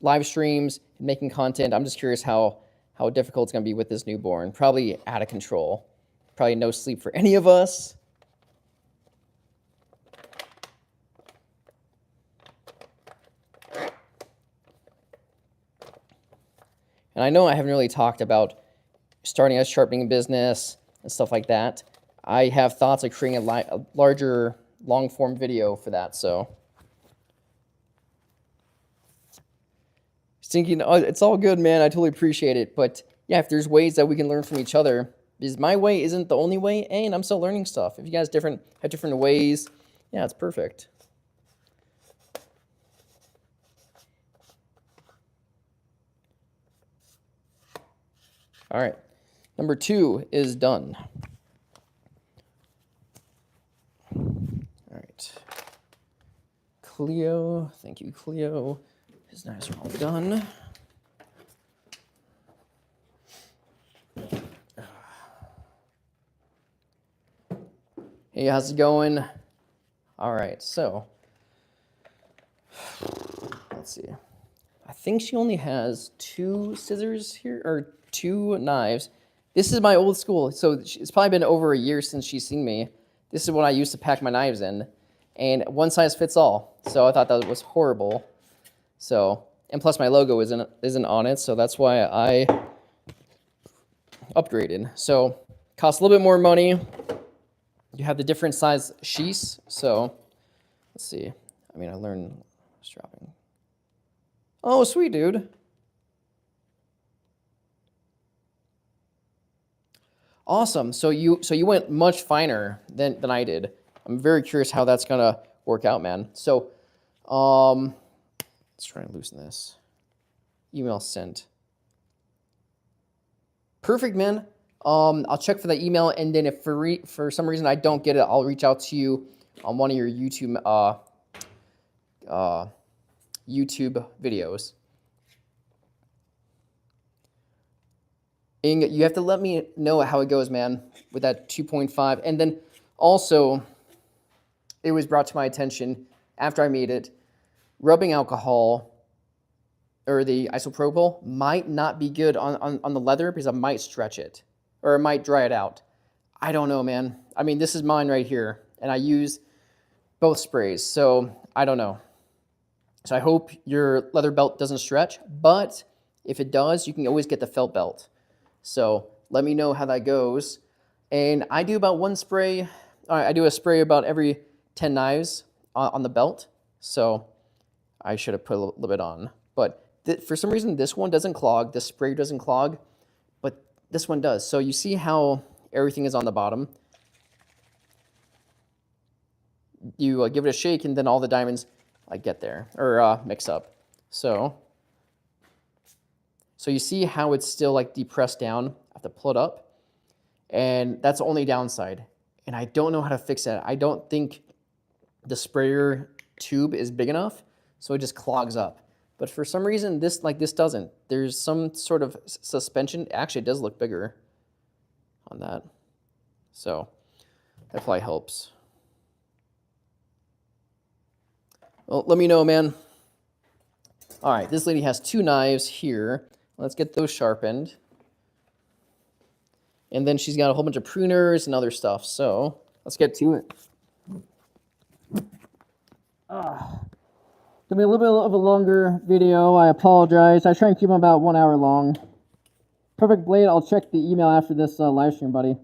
S1: live streams and making content. I'm just curious how difficult it's going to be with this newborn. Probably out of control. Probably no sleep for any of us. And I know I haven't really talked about starting a sharpening business and stuff like that. I have thoughts of creating a larger long-form video for that, so. Thinking, oh, it's all good, man. I totally appreciate it. But yeah, if there's ways that we can learn from each other, because my way isn't the only way, and I'm still learning stuff. If you guys have different ways, yeah, it's perfect. All right, number 2 is done. All right, Cleo, thank you, Cleo. His knives are all done. Hey, how's it going? All right, so let's see. I think she only has 2 scissors here, or 2 knives. This is my old school, so it's probably been over a year since she's seen me. This is what I used to pack my knives in, and one size fits all. So I thought that was horrible. So, and plus my logo isn't on it, so that's why I upgraded. So, costs a little bit more money. You have the different size sheaths. So, let's see. I mean, I learned stropping. Oh, sweet, dude. Awesome. So you went much finer than I did. I'm very curious how that's gonna work out, man. So, let's try and loosen this. Email sent. Perfect, man. I'll check for the email, and then if for some reason I don't get it, I'll reach out to you on one of your YouTube videos. And you have to let me know how it goes, man, with that 2.5. And then also, it was brought to my attention after I made it, rubbing alcohol or the isopropyl might not be good on the leather because I might stretch it or it might dry it out. I don't know, man. I mean, this is mine right here, and I use both sprays, so I don't know. So I hope your leather belt doesn't stretch, but if it does, you can always get the felt belt. So let me know how that goes. And I do about one spray. I do a spray about every 10 knives on the belt. So I should have put a little bit on. But for some reason, this one doesn't clog. This spray doesn't clog, but this one does. So you see how everything is on the bottom. You give it a shake, and then all the diamonds get there or mix up. So you see how it's still depressed down. I have to pull it up, and that's the only downside. And I don't know how to fix that. I don't think the sprayer tube is big enough, so it just clogs up. But for some reason, this doesn't. There's some sort of suspension. Actually, it does look bigger on that. So that probably helps. Well, let me know, man. All right, this lady has 2 knives here. Let's get those sharpened. And then she's got a whole bunch of pruners and other stuff. So let's get to it. It's going to be a little bit of a longer video. I apologize. I try and keep them about 1 hour long. Perfect blade. I'll check the email after this live stream, buddy.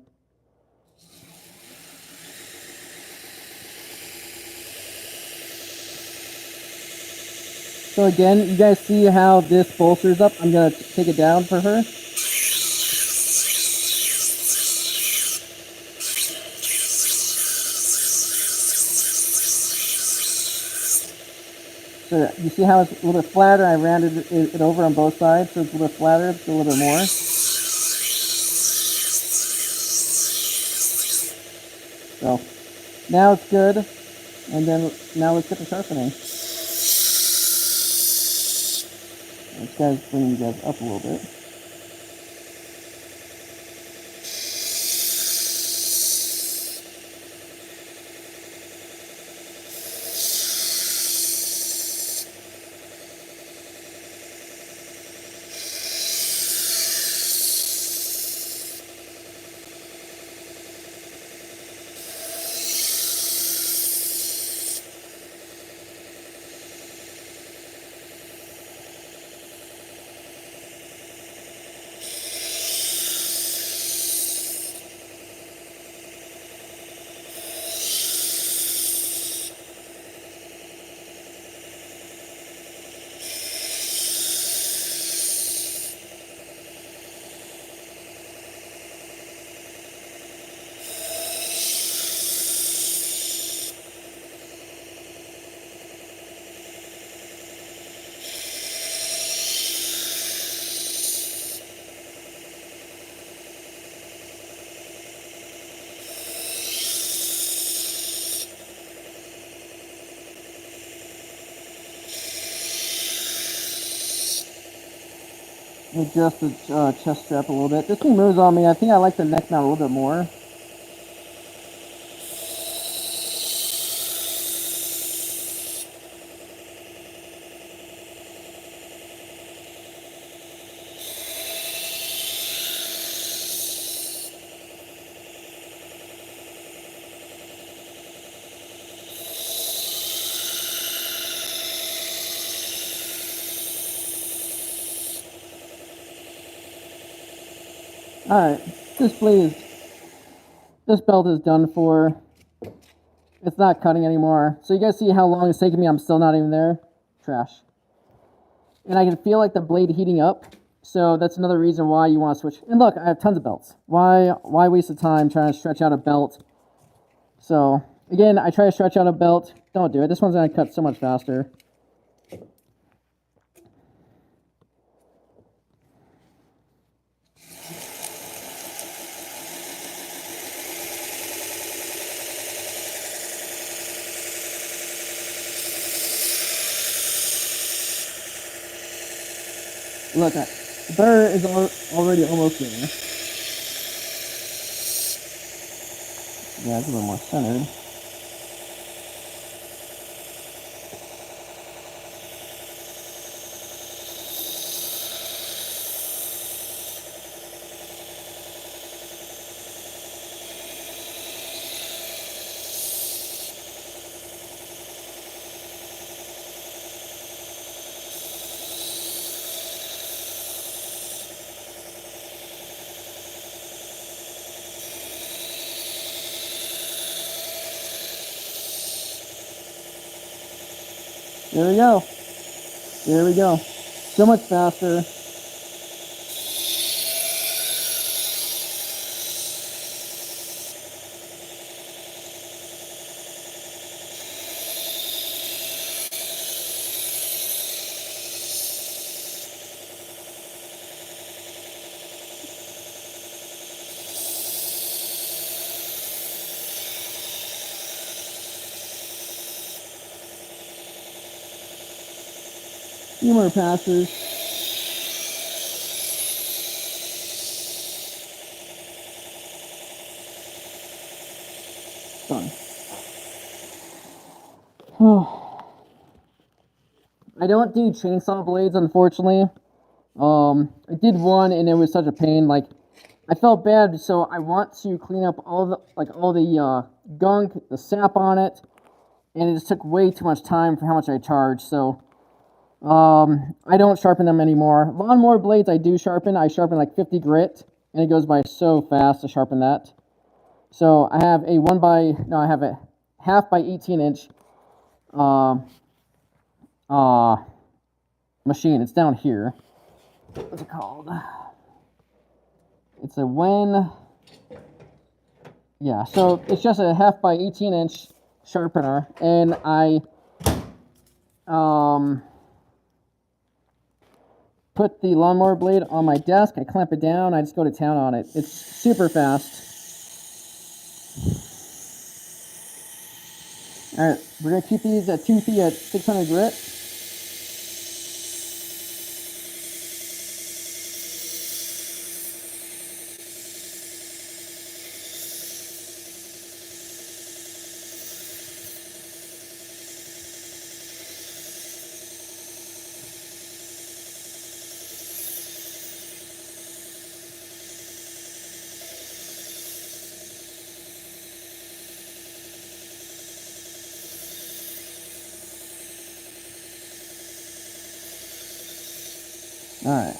S1: So again, you guys see how this bolsters up? I'm going to take it down for her. So you see how it's a little bit flatter? I rounded it over on both sides, so it's a little bit flatter, it's a little bit more. So now it's good. And then now let's get the sharpening. This guy's bringing you guys up a little bit. Adjust the chest strap a little bit. This thing moves on me. I think I like the neck mount a little bit more. Alright, this belt is done for. It's not cutting anymore. So you guys see how long it's taking me? I'm still not even there. Trash. And I can feel like the blade heating up. So that's another reason why you want to switch. And look, I have tons of belts. Why waste the time trying to stretch out a belt? So again, I try to stretch out a belt. Don't do it. This one's going to cut so much faster. Look, the burr is already almost there. Yeah, it's a little more centered. There we go. There we go. So much faster. Few more passes. Done. I don't do chainsaw blades, unfortunately. I did one and it was such a pain. Like, I felt bad, so I want to clean up all the gunk, the sap on it, and it just took way too much time for how much I charged. So I don't sharpen them anymore. Lawnmower blades I do sharpen. I sharpen like 50 grit, and it goes by so fast to sharpen that. So I have I have a 1/2 by 18 inch machine. It's down here. What's it called? It's a yeah, so it's just a 1/2 by 18 inch sharpener, and I put the lawnmower blade on my desk, I clamp it down, I just go to town on it. It's super fast. All right, we're gonna keep these at Toothy at 600 grit. All right.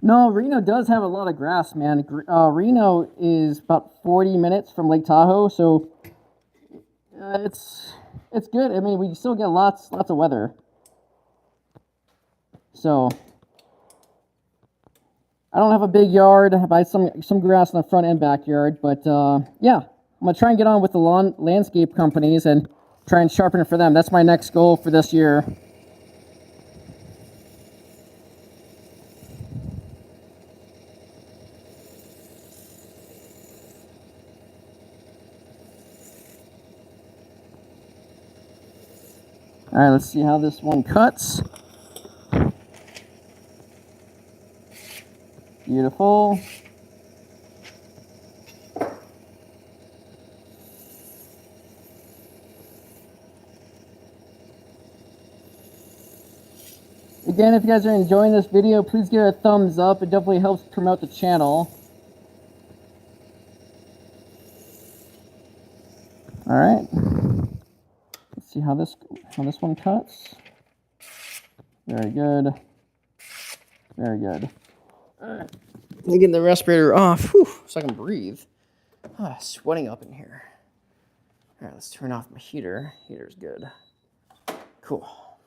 S1: No, Reno does have a lot of grass, man. Reno is about 40 minutes from Lake Tahoe, so it's good. I mean, we still get lots of weather. So I don't have a big yard. I buy some grass in the front and backyard, but yeah, I'm gonna try and get on with the landscape companies and try and sharpen it for them. That's my next goal for this year. All right, let's see how this one cuts. Beautiful. Again, if you guys are enjoying this video, please give it a thumbs up. It definitely helps promote the channel. All right. Let's see how this one cuts. Very good. Very good. All right. Let me get the respirator off, so I can breathe. Sweating up in here. All right, let's turn off my heater. Heater's good. Cool. All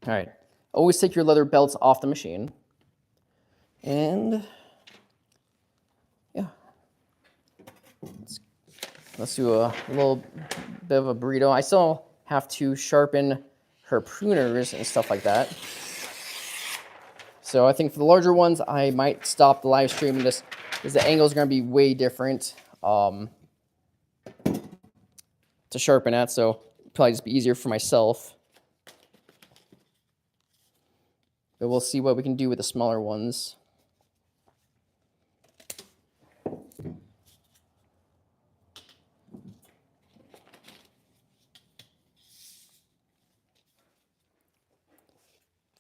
S1: right. Always take your leather belts off the machine. And yeah, let's do a little bit of a burrito. I still have to sharpen her pruners and stuff like that. So I think for the larger ones, I might stop the live stream just because the angle is going to be way different to sharpen at. So probably just be easier for myself. But we'll see what we can do with the smaller ones.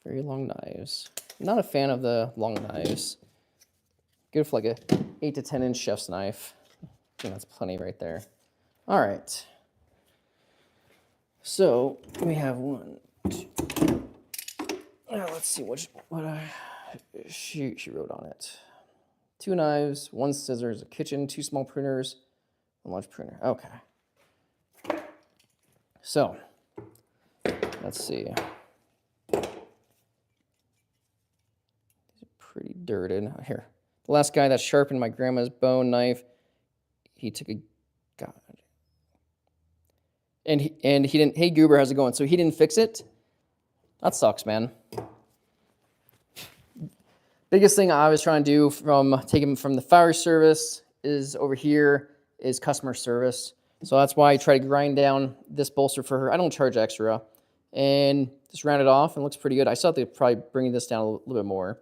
S1: Very long knives. I'm not a fan of the long knives. Good for like a 8 to 10 inch chef's knife. I think that's plenty right there. All right. So we have one, two. Let's see what she wrote on it. 2 knives, 1 scissors, a kitchen, 2 small pruners, 1 large pruner. Okay. So let's see. These are pretty dirted. Here, the last guy that sharpened my grandma's bone knife, he took a God. And he didn't. Hey Goober, how's it going? So he didn't fix it. That sucks, man. Biggest thing I was trying to do from taking from the fire service is over here is customer service. So that's why I try to grind down this bolster for her. I don't charge extra. And just round it off and it looks pretty good. I still have to probably bring this down a little bit more,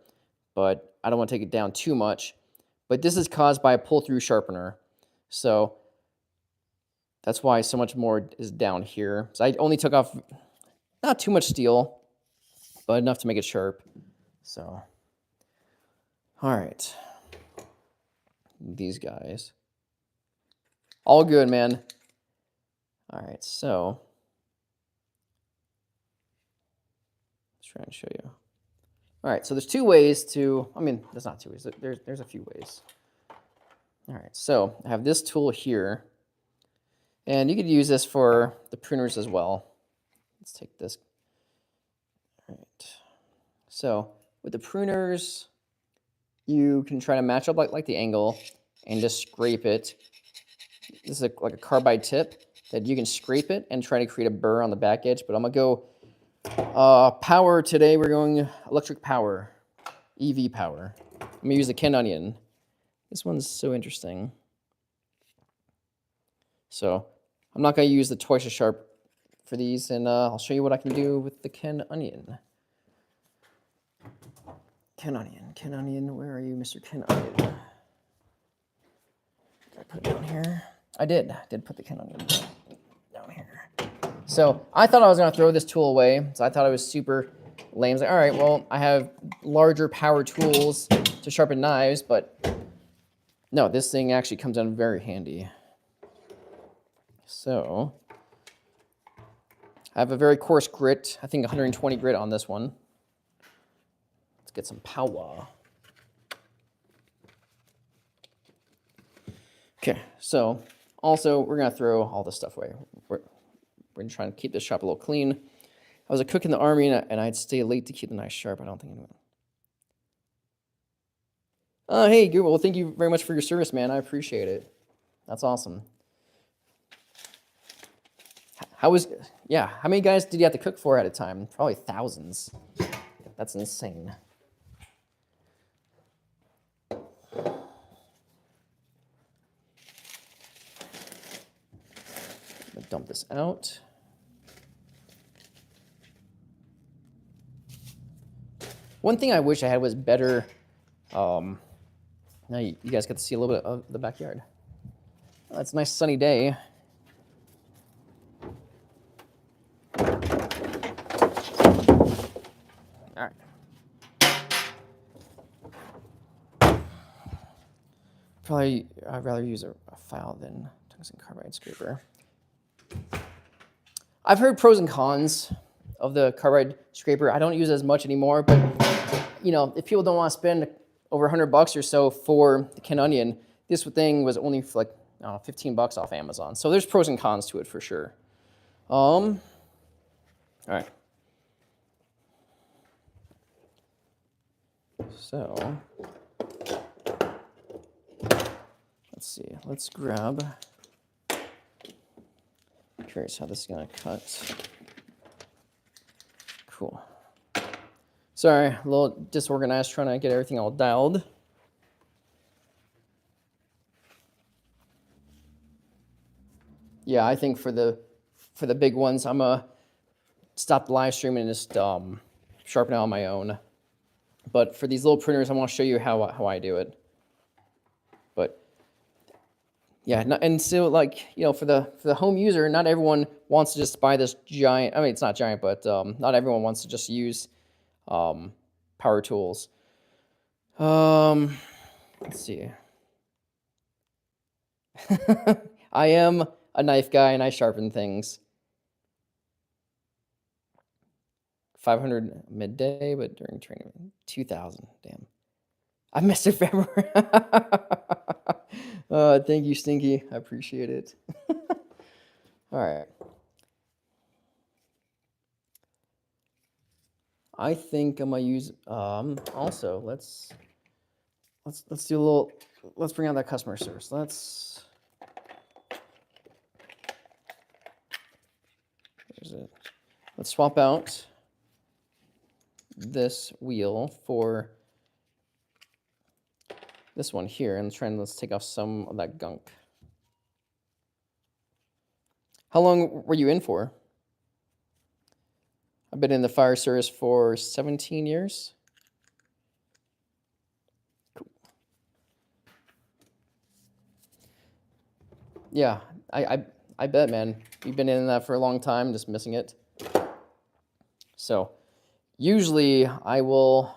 S1: but I don't want to take it down too much. But this is caused by a pull-through sharpener. So that's why so much more is down here. So I only took off not too much steel, but enough to make it sharp. So, all right. These guys. All good, man. All right, so let's try and show you. All right, so there's 2 ways to, I mean, there's not 2 ways. There's a few ways. All right, so I have this tool here. And you could use this for the pruners as well. Let's take this. All right. So with the pruners, you can try to match up like the angle and just scrape it. This is like a carbide tip that you can scrape it and try to create a burr on the back edge. But I'm going to go power today. We're going electric power, EV power. I'm going to use the Ken Onion. This one's so interesting. So I'm not going to use the twice as sharp for these, and I'll show you what I can do with the Ken Onion. Ken Onion, where are you, Mr. Ken Onion? Did I put it down here? I did put the Ken Onion down here. So I thought I was going to throw this tool away, so I thought it was super lame. I was like, all right, well, I have larger power tools to sharpen knives, but no, this thing actually comes in very handy. So I have a very coarse grit, I think 120 grit on this one. Let's get some power. Okay, so also we're gonna throw all this stuff away. We're gonna try and keep this shop a little clean. I was a cook in the Army and I'd stay late to keep the knife sharp. I don't think anyone. Hey, good. Well, thank you very much for your service, man. I appreciate it. That's awesome. How many guys did you have to cook for at a time? Probably thousands. That's insane. Dump this out. One thing I wish I had was better. Now you guys get to see a little bit of the backyard. Oh, it's a nice sunny day. All right. Probably I'd rather use a file than tungsten carbide scraper. I've heard pros and cons of the carbide scraper. I don't use it as much anymore, but you know, if people don't want to spend over $100 or so for the Ken Onion, this thing was only for like, I don't know, 15 bucks off Amazon. So there's pros and cons to it for sure. All right. So let's see. Let's grab. Curious how this is gonna cut. Cool. Sorry, a little disorganized trying to get everything all dialed. Yeah, I think for the big ones, I'm gonna stop the live stream and just sharpen it on my own. But for these little printers, I want to show you how I do it. But yeah, and so like, you know, for the home user, not everyone wants to just buy this giant. I mean, it's not giant, but not everyone wants to just use power tools. Let's see. I am a knife guy and I sharpen things. 500 midday, but during training, 2,000. Damn, I missed it February. Thank you, Stinky. I appreciate it. All right. I think I'm gonna use also let's do a little, let's bring out that customer service. Let's swap out this wheel for this one here and let's take off some of that gunk. How long were you in for? I've been in the fire service for 17 years. Cool. Yeah, I bet, man. You've been in that for a long time, just missing it. So usually I will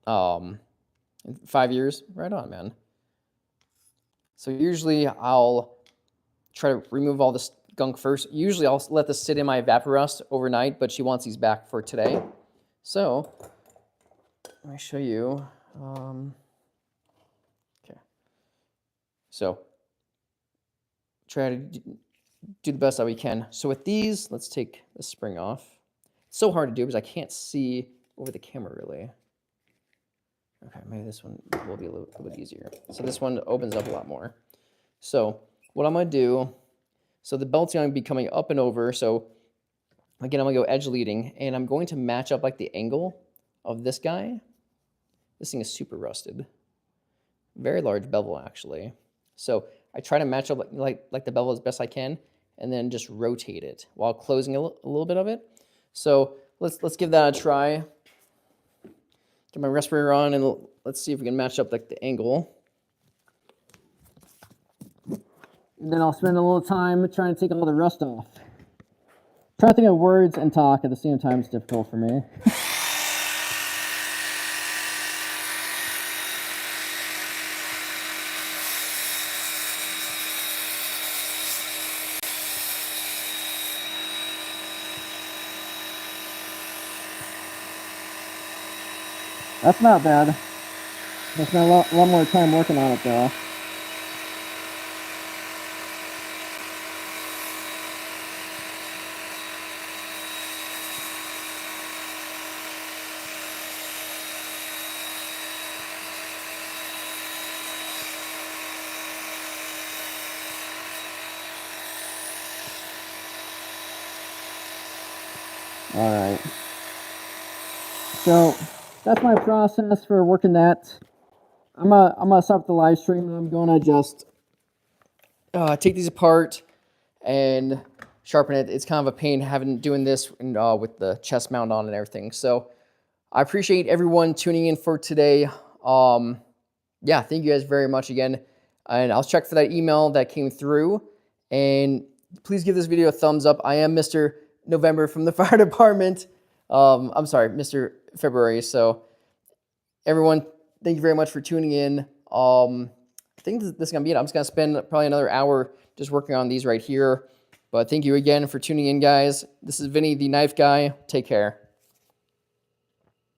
S1: 5 years, right on, man. So usually I'll try to remove all this gunk first. Usually I'll let this sit in my evaporust overnight, but she wants these back for today. So let me show you. Okay. So try to do the best that we can. So with these, let's take the spring off. It's so hard to do because I can't see over the camera really. Okay, maybe this one will be a little bit easier. So this one opens up a lot more. So what I'm gonna do, so the belt's gonna be coming up and over. So again, I'm gonna go edge leading and I'm going to match up like the angle of this guy. This thing is super rusted. Very large bevel actually. So I try to match up like the bevel as best I can, and then just rotate it while closing a little bit of it. So let's give that a try. Get my respirator on, and let's see if we can match up like the angle. And then I'll spend a little time trying to take all the rust off. Trying to think of words and talk at the same time is difficult for me. That's not bad. I spent a lot more time working on it though. All right. So that's my process for working that. I'm gonna stop the live stream, and I'm gonna just take these apart and sharpen it. It's kind of a pain doing this with the chest mount on and everything. So I appreciate everyone tuning in for today. Yeah, thank you guys very much again. And I'll check for that email that came through. And please give this video a thumbs up. I am Mr. November from the fire department. I'm sorry, Mr. February. So everyone, thank you very much for tuning in. I think this is going to be it. I'm just going to spend probably another hour just working on these right here. But thank you again for tuning in, guys. This is Vinny, the Knife Guy. Take care.